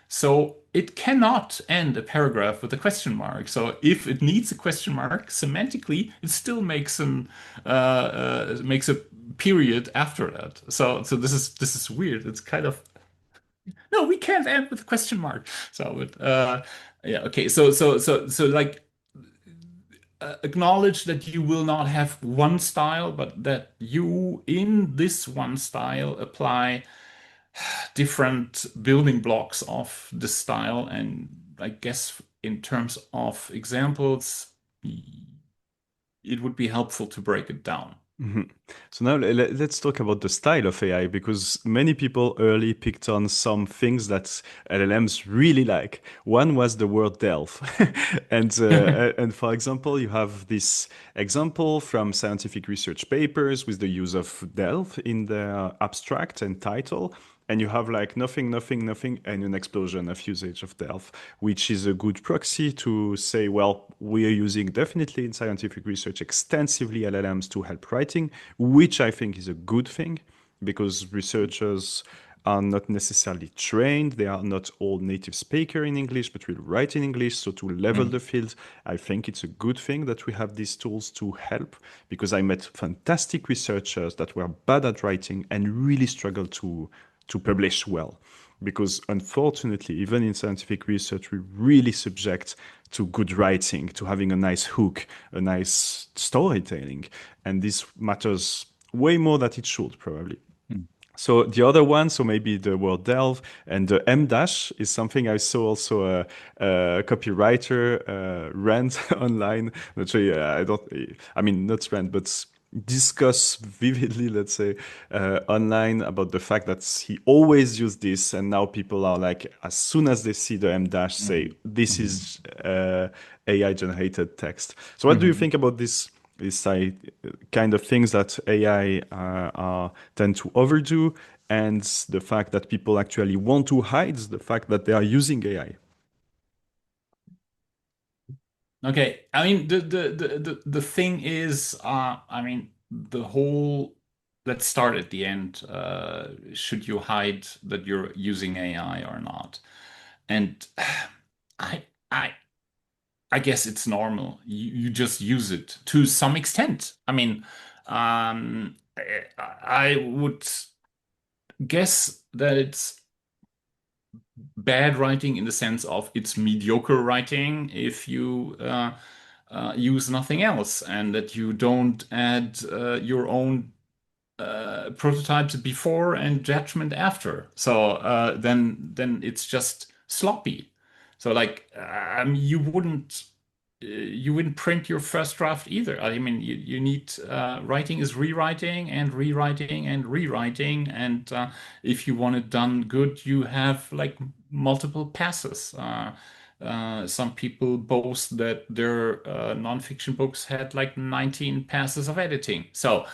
So it cannot end a paragraph with a question mark. So if it needs a question mark, semantically, it still makes a period after that. So this is weird. It's kind of no, we can't end with a question mark. Yeah, okay. So like acknowledge that you will not have one style, but that you in this one style apply different building blocks of the style. And I guess in terms of examples, it would be helpful to break it down. Mhm. So now let's talk about the style of AI, because many people early picked on some things that LLMs really like. One was the word delve. And for example, you have this example from scientific research papers with the use of delve in the abstract and title. And you have like nothing, nothing, nothing, and an explosion of usage of delve, which is a good proxy to say, well, we are using definitely in scientific research extensively LLMs to help writing, which I think is a good thing, because researchers are not necessarily trained. They are not all native speaker in English, but will write in English. So to level the field, I think it's a good thing that we have these tools to help, because I met fantastic researchers that were bad at writing and really struggled to publish well. Because unfortunately, even in scientific research, we really subject to good writing, to having a nice hook, a nice storytelling. And this matters way more than it should, probably. So the other one, so maybe the word delve and the M dash is something I saw also a copywriter rant online. Not sure, I don't, I mean, not rant, but discuss vividly, let's say, online about the fact that he always used this, and now people are like, as soon as they see the M dash, say this is AI generated text. So what do you think about this? These kind of things that AI tend to overdo, and the fact that people actually want to hide the fact that they are using AI. Okay, I mean the thing is, I mean the whole. Let's start at the end. Should you hide that you're using AI or not? And I I I guess it's normal. You just use it to some extent. I mean, I would guess that it's bad writing in the sense of it's mediocre writing if you use nothing else, and that you don't add your own prototypes before and judgment after. So then it's just sloppy. So like you wouldn't print your first draft either. I mean, you need writing is rewriting and rewriting and rewriting, and if you want it done good, you have like multiple passes. Some people boast that their nonfiction books had like 19 passes of editing. So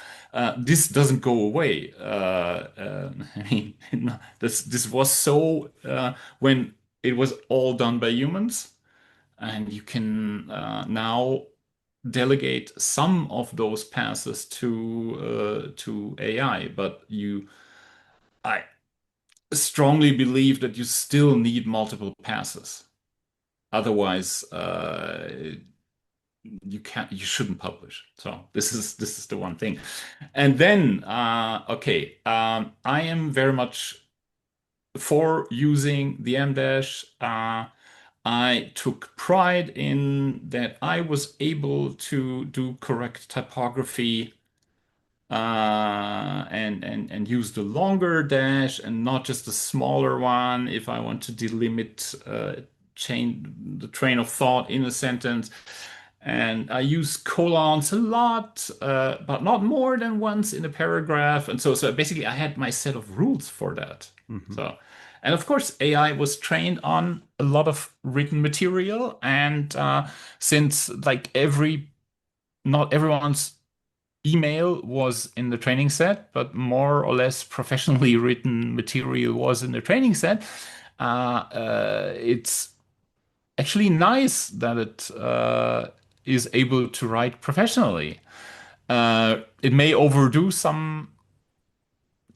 this doesn't go away. I mean, this was so when it was all done by humans, and you can now delegate some of those passes to AI, but I strongly believe that you still need multiple passes. Otherwise, you shouldn't publish. So this is the one thing. And then, okay, I am very much for using the M dash. I took pride in that I was able to do correct typography and use the longer dash and not just the smaller one if I want to delimit chain the train of thought in a sentence. and I use colons a lot, but not more than once in a paragraph. And so basically, I had my set of rules for that. Hmm. So, and of course, AI was trained on a lot of written material, and since like not everyone's email was in the training set, but more or less professionally written material was in the training set. It's actually nice that it is able to write professionally. It may overdo some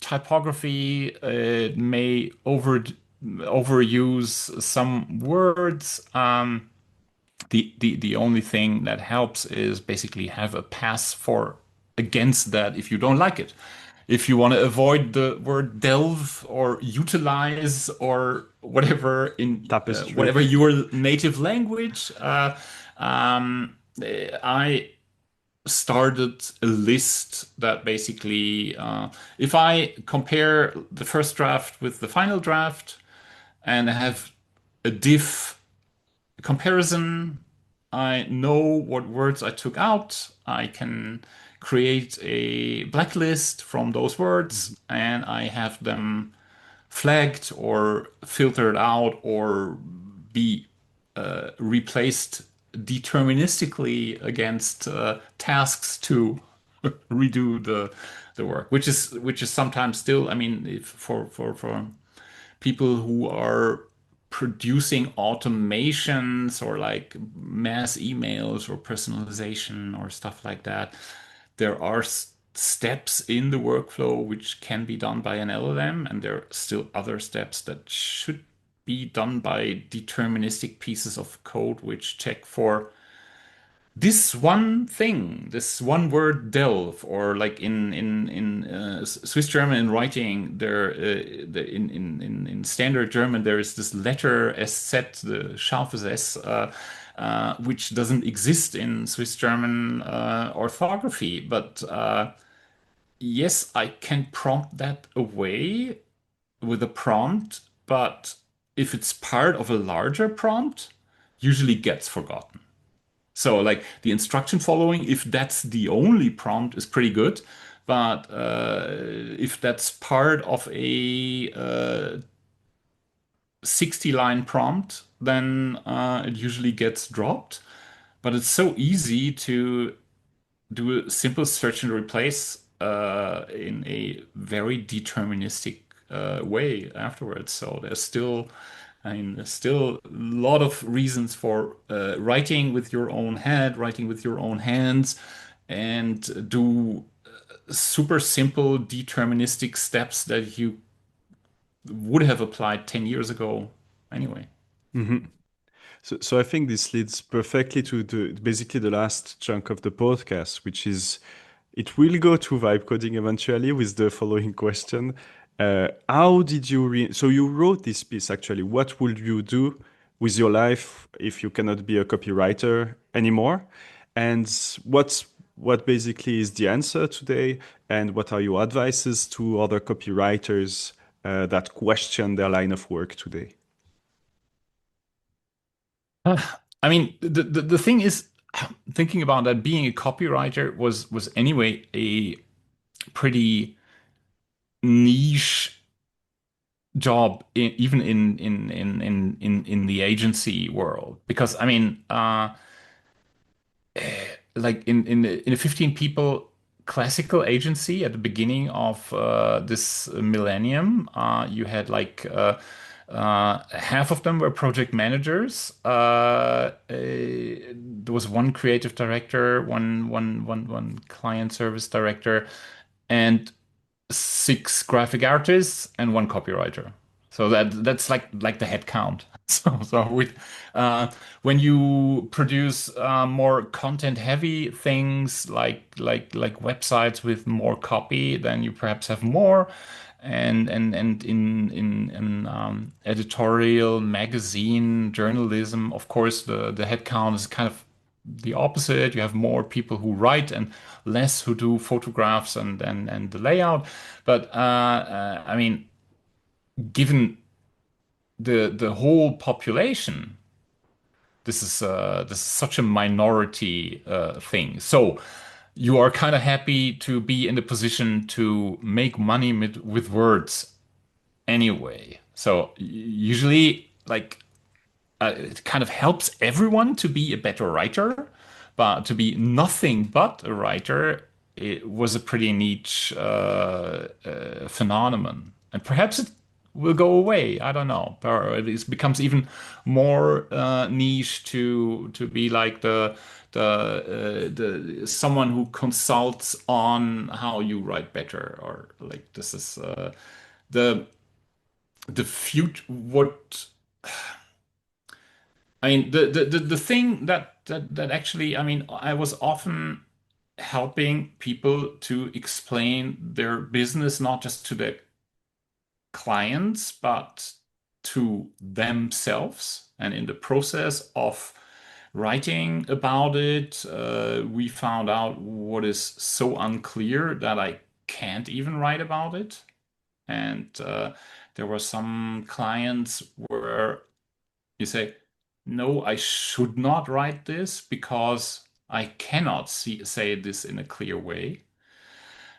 typography, it may overuse some words. The only thing that helps is basically have a pass for against that if you don't like it. If you want to avoid the word delve or utilize or whatever in Tapestry. whatever your native language, I started a list that basically, if I compare the first draft with the final draft and I have a diff comparison. I know what words I took out. I can create a blacklist from those words and I have them flagged or filtered out or be replaced deterministically against tasks to redo the work, which is sometimes still, I mean, if for people who are producing automations or like mass emails or personalization or stuff like that, there are steps in the workflow which can be done by an LLM, and there are still other steps that should be done by deterministic pieces of code which check for this one thing, this one word delve, or like in Swiss German in writing, in standard German there is this letter SZ, the scharfes S, which doesn't exist in Swiss German orthography. But yes, I can prompt that away with a prompt, but if it's part of a larger prompt, usually gets forgotten. So like the instruction following, if that's the only prompt, is pretty good. But if that's part of a 60-line prompt, then it usually gets dropped. But it's so easy to do a simple search and replace in a very deterministic way afterwards. So there's still a lot of reasons for writing with your own head, writing with your own hands, and do super simple deterministic steps that you would have applied 10 years ago anyway. Hmm. So I think this leads perfectly to basically the last chunk of the podcast, which is it will go to vibe coding eventually with the following question. How did you so you wrote this piece actually. What would you do with your life if you cannot be a copywriter anymore? And what basically is the answer today? And what are your advices to other copywriters that question their line of work today? I mean, the thing is, thinking about that, being a copywriter was anyway a pretty niche job even in the agency world, because I mean like in a 15 people classical agency at the beginning of this millennium, you had like half of them were project managers. There was one creative director, one client service director, and six graphic artists and one copywriter. So that's like the head count. So with when you produce more content heavy things like websites with more copy, then you perhaps have more. And in editorial magazine journalism, of course, the head count is kind of the opposite. You have more people who write and less who do photographs and the layout. But I mean, given the whole population, this is such a minority thing. So you are kind of happy to be in the position to make money with words anyway. So usually, like, it kind of helps everyone to be a better writer, but to be nothing but a writer, it was a pretty niche phenomenon. And perhaps it will go away. I don't know. Or it becomes even more niche to be like the someone who consults on how you write better, or like this is the the future. What I mean, the thing that actually, I mean, I was often helping people to explain their business not just to their clients, but to themselves. And in the process of writing about it, we found out what is so unclear that I can't even write about it. And there were some clients where you say, no, I should not write this because I cannot say this in a clear way.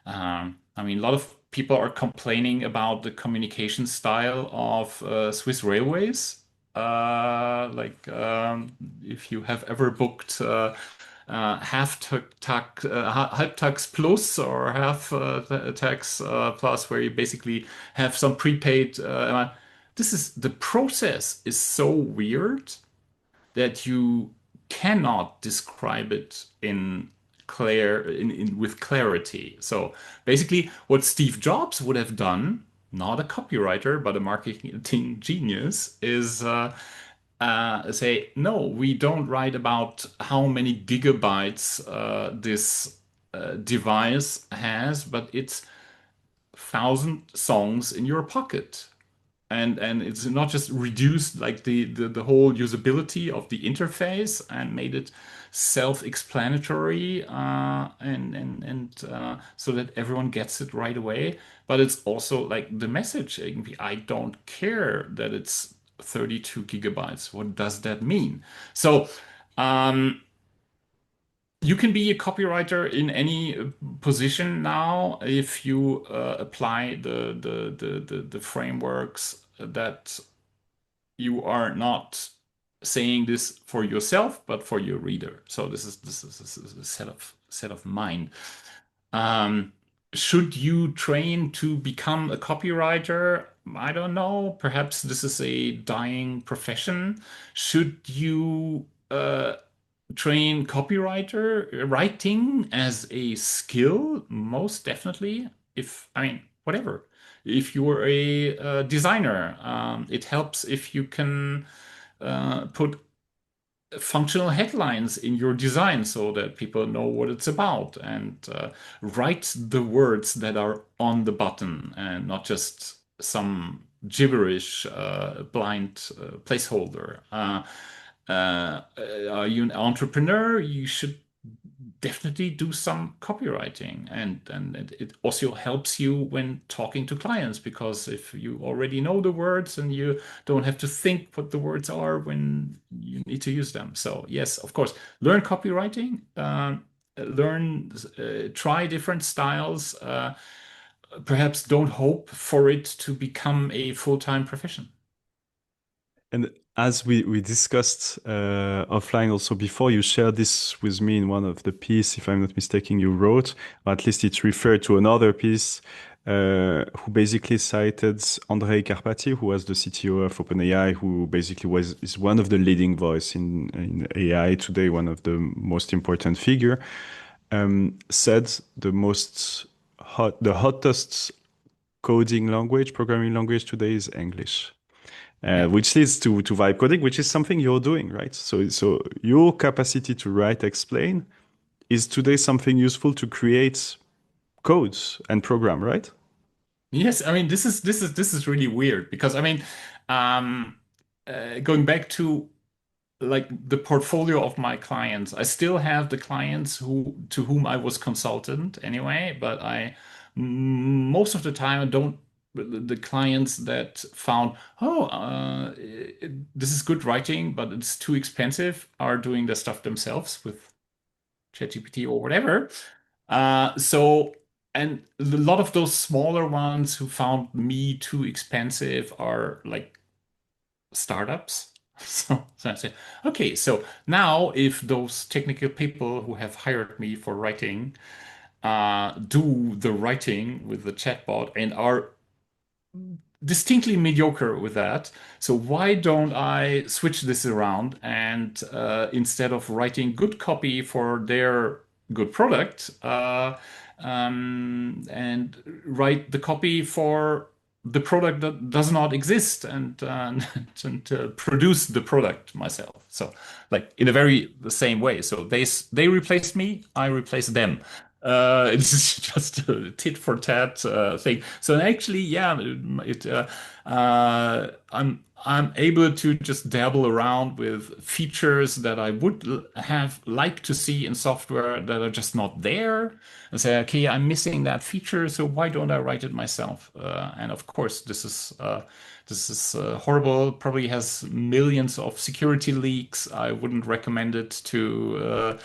I mean, a lot of people are complaining about the communication style of Swiss Railways. If you have ever booked half tax plus or half tax plus, where you basically have some prepaid. The process is so weird that you cannot describe it with clarity. So basically, what Steve Jobs would have done, not a copywriter but a marketing genius, is say, no, we don't write about how many gigabytes this device has, but it's 1,000 songs in your pocket. And it's not just reduced like the whole usability of the interface and made it self-explanatory so that everyone gets it right away, but it's also like the message. I don't care that it's 32 gigabytes. What does that mean? So you can be a copywriter in any position now if you apply the frameworks that you are not saying this for yourself, but for your reader. So this is a set of mind. Should you train to become a copywriter? I don't know. Perhaps this is a dying profession. Should you train copywriter writing as a skill? Most definitely. If I mean, whatever. If you are a designer, it helps if you can put functional headlines in your design so that people know what it's about, and write the words that are on the button and not just some gibberish blind placeholder. Are you an entrepreneur? You should definitely do some copywriting, and it also helps you when talking to clients, because if you already know the words and you don't have to think what the words are when you need to use them. So yes, of course, learn copywriting, try different styles. Perhaps don't hope for it to become a full-time profession. And as we discussed offline also before, you shared this with me in one of the piece, if I'm not mistaken, you wrote, or at least it referred to another piece, who basically cited Andre Karpathy, who was the CTO of OpenAI, who basically is one of the leading voice in AI today, one of the most important figure, said the hottest coding language, programming language today is English. Which leads to vibe coding, which is something you're doing, right? So your capacity to write, explain is today something useful to create codes and program, right? Yes, I mean this is really weird, because I mean, going back to like the portfolio of my clients, I still have the clients to whom I was consultant anyway, but most of the time I don't the clients that found, oh, this is good writing, but it's too expensive, are doing the stuff themselves with ChatGPT or whatever. So, and a lot of those smaller ones who found me too expensive are like startups. So I say, okay, so now if those technical people who have hired me for writing do the writing with the chatbot and are distinctly mediocre with that. So why don't I switch this around and instead of writing good copy for their good product, and write the copy for the product that does not exist and produce the product myself. So like in a very the same way. So they replaced me, I replaced them. It's just a tit for tat thing. So actually, yeah, I'm able to just dabble around with features that I would have liked to see in software that are just not there, and say, okay, I'm missing that feature, so why don't I write it myself? And of course, this is horrible. Probably has millions of security leaks. I wouldn't recommend it to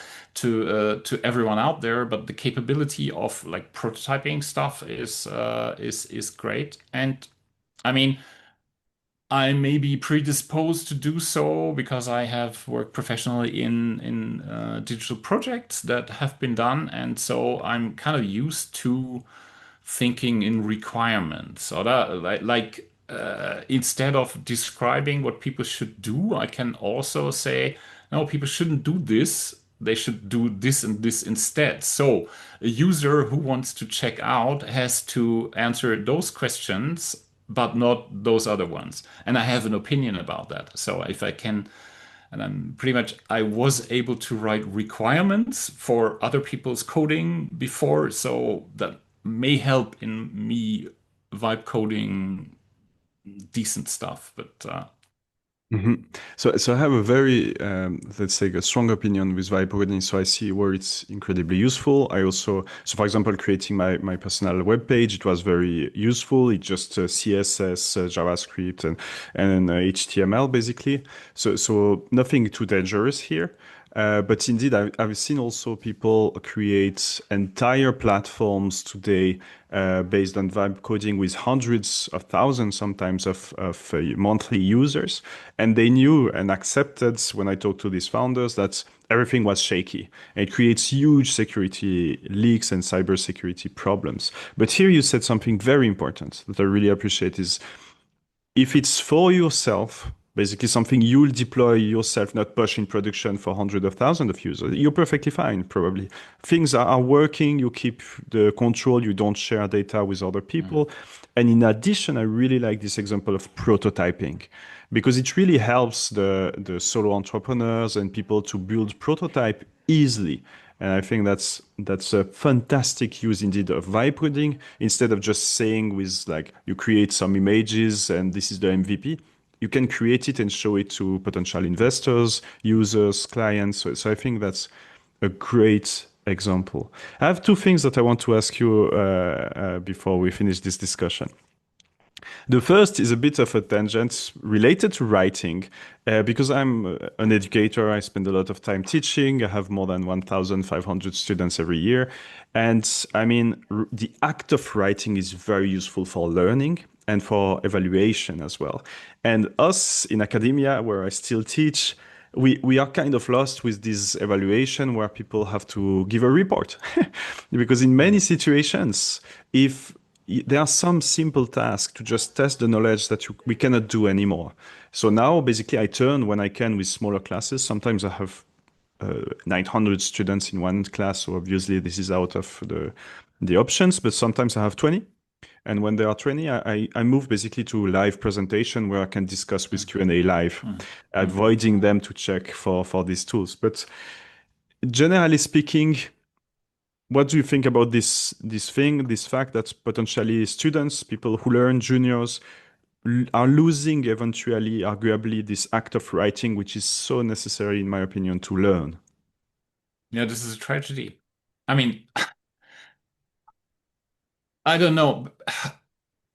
everyone out there, but the capability of like prototyping stuff is great. And I mean, I may be predisposed to do so because I have worked professionally in digital projects that have been done, and so I'm kind of used to thinking in requirements. So that like instead of describing what people should do, I can also say, no, people shouldn't do this. They should do this and this instead. So a user who wants to check out has to answer those questions, but not those other ones. And I have an opinion about that. So if I can, and I was able to write requirements for other people's coding before, so that may help in me vibe coding decent stuff. But Mhm. So I have a very, let's say, a strong opinion with vibe coding. So I see where it's incredibly useful. I also, so for example, creating my personal web page, it was very useful. It just CSS, JavaScript, and HTML basically. So nothing too dangerous here. But indeed, I've seen also people create entire platforms today based on vibe coding with hundreds of thousands, sometimes of monthly users. And they knew and accepted when I talked to these founders that everything was shaky. And it creates huge security leaks and cybersecurity problems. But here you said something very important that I really appreciate is if it's for yourself, basically something you'll deploy yourself, not push in production for hundreds of thousands of users, you're perfectly fine, probably. Things are working, you keep the control, you don't share data with other people. And in addition, I really like this example of prototyping because it really helps the solo entrepreneurs and people to build prototype easily. And I think that's a fantastic use indeed of vibe coding. Instead of just saying with like you create some images and this is the MVP, you can create it and show it to potential investors, users, clients. So I think that's a great example. I have two things that I want to ask you before we finish this discussion. The first is a bit of a tangent related to writing, because I'm an educator. I spend a lot of time teaching. I have more than 1,500 students every year. And I mean, the act of writing is very useful for learning and for evaluation as well. And us in academia, where I still teach, we are kind of lost with this evaluation where people have to give a report. Because in many situations, if there are some simple tasks to just test the knowledge that we cannot do anymore. So now basically I turn when I can with smaller classes. Sometimes I have 900 students in one class. So obviously this is out of the options, but sometimes I have 20. And when there are 20, I move basically to live presentation where I can discuss with Q&A live, avoiding them to check for these tools. But generally speaking, what do you think about this fact that potentially students, people who learn, juniors, are losing eventually, arguably, this act of writing, which is so necessary, in my opinion, to learn? yeah, this is a tragedy. I mean, I don't know.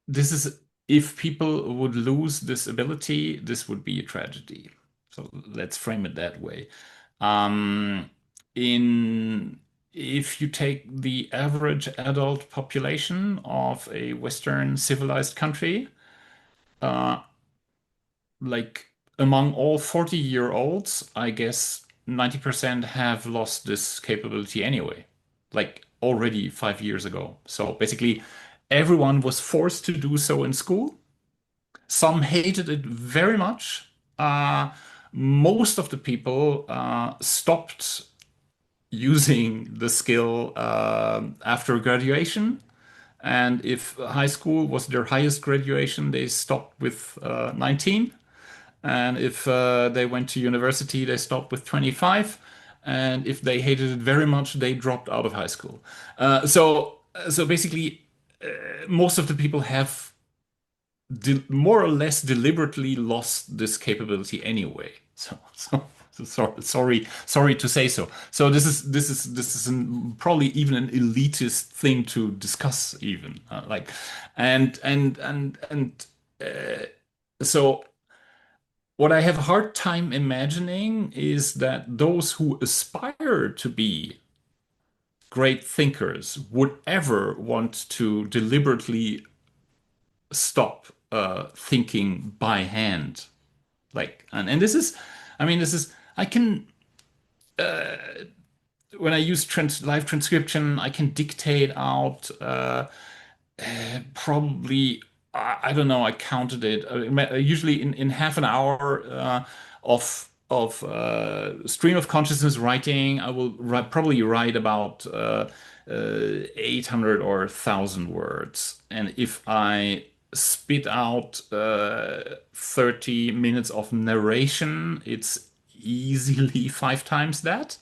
this is if people would lose this ability, this would be a tragedy. So let's frame it that way. Um, in If you take the average adult population of a Western civilized country, uh, like among all 40-year-olds, I guess 90% have lost this capability anyway, like already 5 years ago. So basically, everyone was forced to do so in school. Some hated it very much. Uh, Most of the people stopped using the skill after graduation. And if high school was their highest graduation, they stopped with 19. And if they went to university, they stopped with 25. And if they hated it very much, they dropped out of high school. So basically, most of the people have more or less deliberately lost this capability anyway. Sorry to say so. So probably even an elitist thing to discuss, even like, and so what I have a hard time imagining is that those who aspire to be great thinkers would ever want to deliberately stop thinking by hand. Like, and this is, I mean, this is, I can, when I use live transcription, I can dictate out probably, I don't know, I counted it, usually in half an hour of stream of consciousness writing, I will probably write about 800 or 1,000 words. And if I spit out 30 minutes of narration, it's easily 5 times that.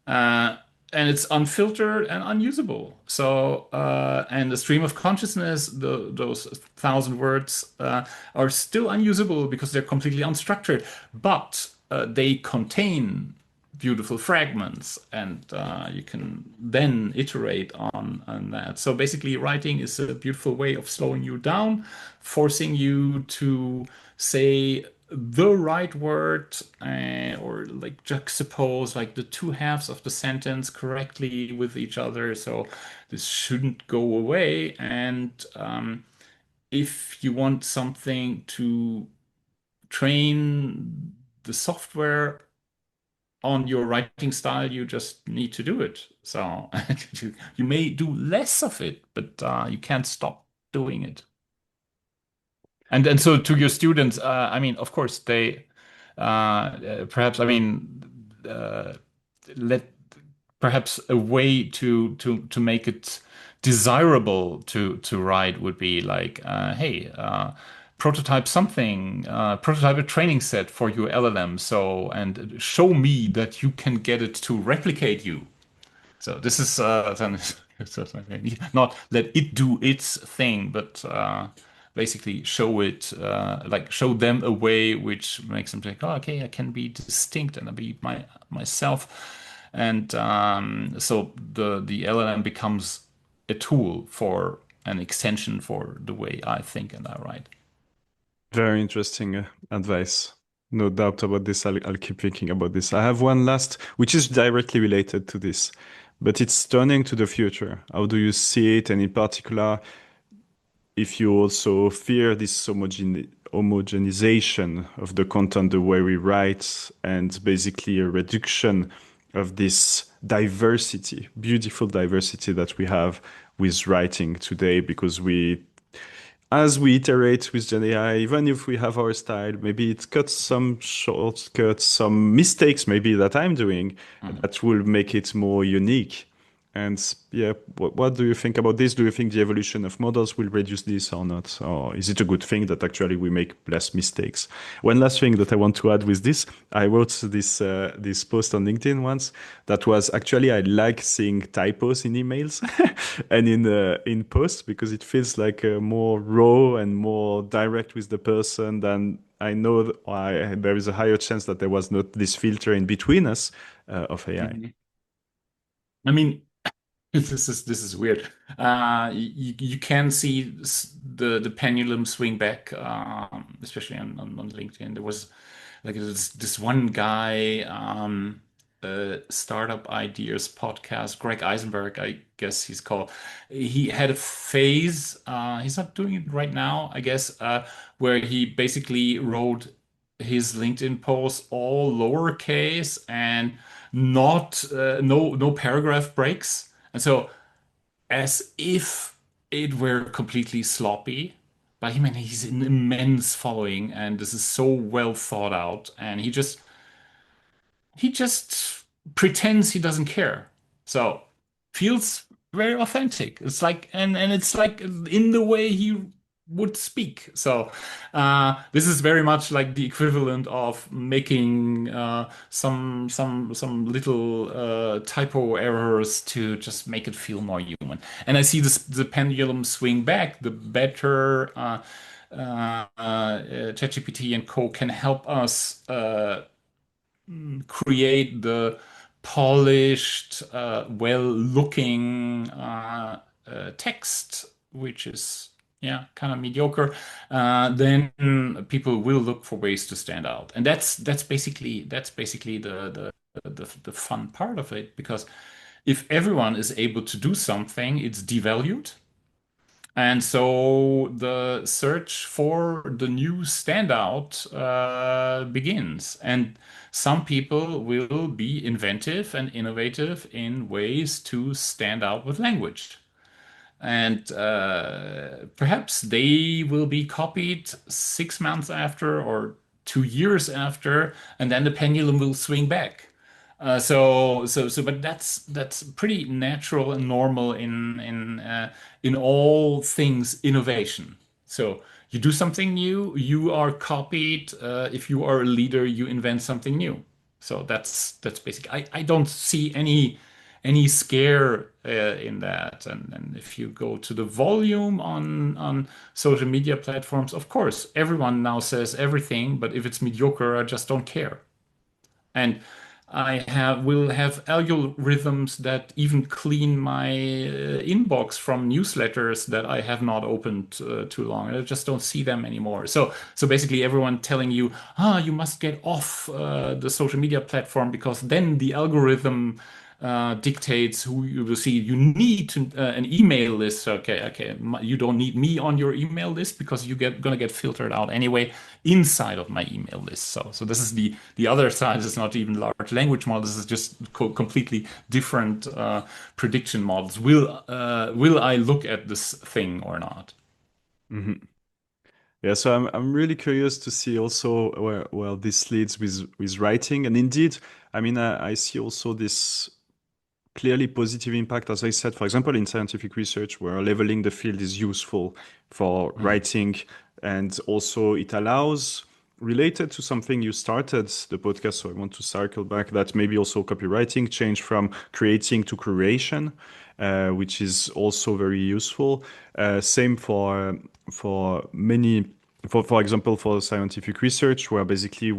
Uh, and it's unfiltered and unusable. So, and the stream of consciousness, those 1,000 words are still unusable because they're completely unstructured, but they contain beautiful fragments, and you can then iterate on that. So basically, writing is a beautiful way of slowing you down, forcing you to say the right word, or like juxtapose like the two halves of the sentence correctly with each other. So this shouldn't go away. And if you want something to train the software on your writing style, you just need to do it. So you may do less of it, but you can't stop doing it. And so to your students, I mean, of course, they perhaps, I mean, let perhaps a way to make it desirable to write would be like, hey, prototype something, prototype a training set for your LLM, so and show me that you can get it to replicate you. So this is not let it do its thing, but basically show it, like show them a way which makes them think, oh, okay, I can be distinct and I be myself, and so the LLM becomes a tool for an extension for the way I think and I write. Very interesting advice. No doubt about this. I'll keep thinking about this. I have one last, which is directly related to this, but it's turning to the future. How do you see it? And in particular, if you also fear this homogenization of the content, the way we write, and basically a reduction of this diversity, beautiful diversity that we have with writing today, because as we iterate with GenAI, even if we have our style, maybe it cuts some shortcuts, some mistakes maybe that I'm doing that will make it more unique. And yeah, what do you think about this? Do you think the evolution of models will reduce this or not? Or is it a good thing that actually we make less mistakes? One last thing that I want to add with this, I wrote this post on LinkedIn once that was actually I like seeing typos in emails and in posts because it feels like more raw and more direct with the person than I know there is a higher chance that there was not this filter in between us of AI. I mean, This is weird. You can see the pendulum swing back, especially on LinkedIn. There was like this one guy, Startup Ideas podcast, Greg Eisenberg, I guess he's called. He had a phase. He's not doing it right now, I guess, where he basically wrote his LinkedIn posts all lowercase and not no paragraph breaks. And so as if it were completely sloppy. But him and he's an immense following, and this is so well thought out. And he just pretends he doesn't care. So feels very authentic. It's like and it's like in the way he would speak. So this is very much like the equivalent of making some little typo errors to just make it feel more human. And I see the pendulum swing back. The better ChatGPT and Co can help us create the polished, well-looking text, which is yeah, kind of mediocre, then people will look for ways to stand out, and that's basically the fun part of it because if everyone is able to do something, it's devalued. And so the search for the new standout begins. And some people will be inventive and innovative in ways to stand out with language. And perhaps they will be copied 6 months after or 2 years after, and then the pendulum will swing back. But that's pretty natural and normal in all things innovation. So you do something new, you are copied. If you are a leader, you invent something new. So that's basic. I don't see any scare in that. And if you go to the volume on social media platforms, of course, everyone now says everything, but if it's mediocre, I just don't care. And will have algorithms that even clean my inbox from newsletters that I have not opened too long. I just don't see them anymore. So basically, everyone telling you, you must get off the social media platform because then the algorithm dictates who you will see. You need an email list. Okay. You don't need me on your email list because gonna get filtered out anyway inside of my email list. So this is the other side. It's not even large language models. This is just completely different prediction models. Will I look at this thing or not? Mhm. Yeah, so I'm really curious to see also where this leads with writing. And indeed, I mean, I see also this clearly positive impact, as I said, for example, in scientific research, where leveling the field is useful for Mm. writing. And also it allows, related to something you started the podcast, so I want to circle back, that maybe also copywriting change from creating to curation, which is also very useful. Same for many, for example, for scientific research, where basically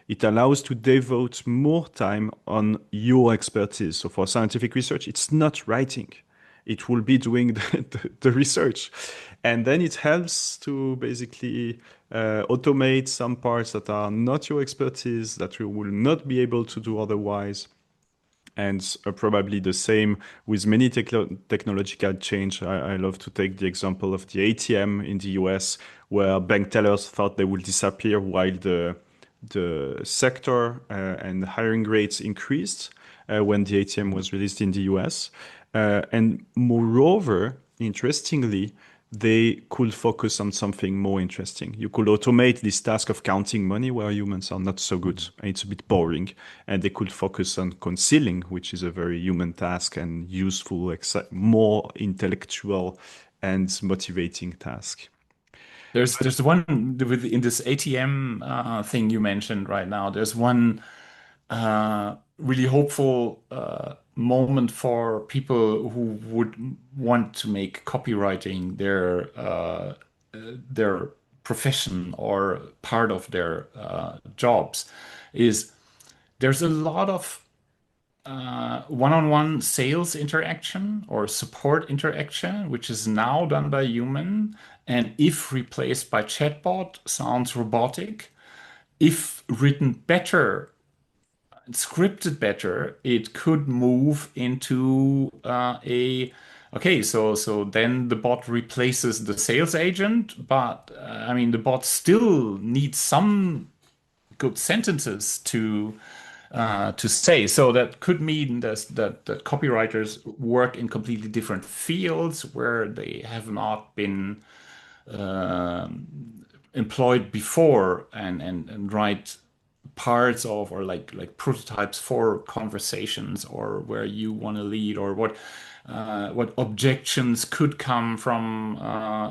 it allows to devote more time on your expertise. So for scientific research, it's not writing. It will be doing the research. And then it helps to basically automate some parts that are not your expertise, that you will not be able to do otherwise. And probably the same with many technological change. I love to take the example of the ATM in the US, where bank tellers thought they would disappear while the sector and hiring rates increased when the ATM was released in the US. And moreover, interestingly, they could focus on something more interesting. You could automate this task of counting money where humans are not so good and it's a bit boring. And they could focus on concealing, which is a very human task and useful, more intellectual and motivating task. There's one in this ATM thing you mentioned right now. There's one really hopeful moment for people who would want to make copywriting their profession or part of their jobs. Is there's a lot of one-on-one sales interaction or support interaction, which is now done by human, and if replaced by chatbot, sounds robotic. If written better, scripted better, it could move into a okay. So then the bot replaces the sales agent, but I mean the bot still needs some good sentences to say. So that could mean that copywriters work in completely different fields where they have not been employed before and write parts of or like prototypes for conversations or where you want to lead or what objections could come from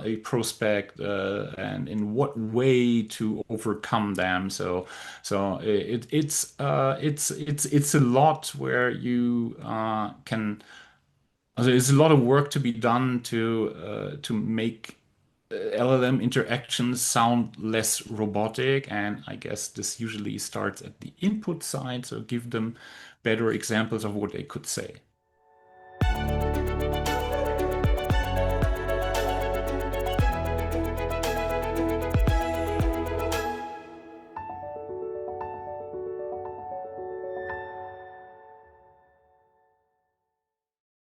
a prospect and in what way to overcome them. So it's a lot where you can. There's a lot of work to be done to make LLM interactions sound less robotic, and I guess this usually starts at the input side, so give them better examples of what they could say.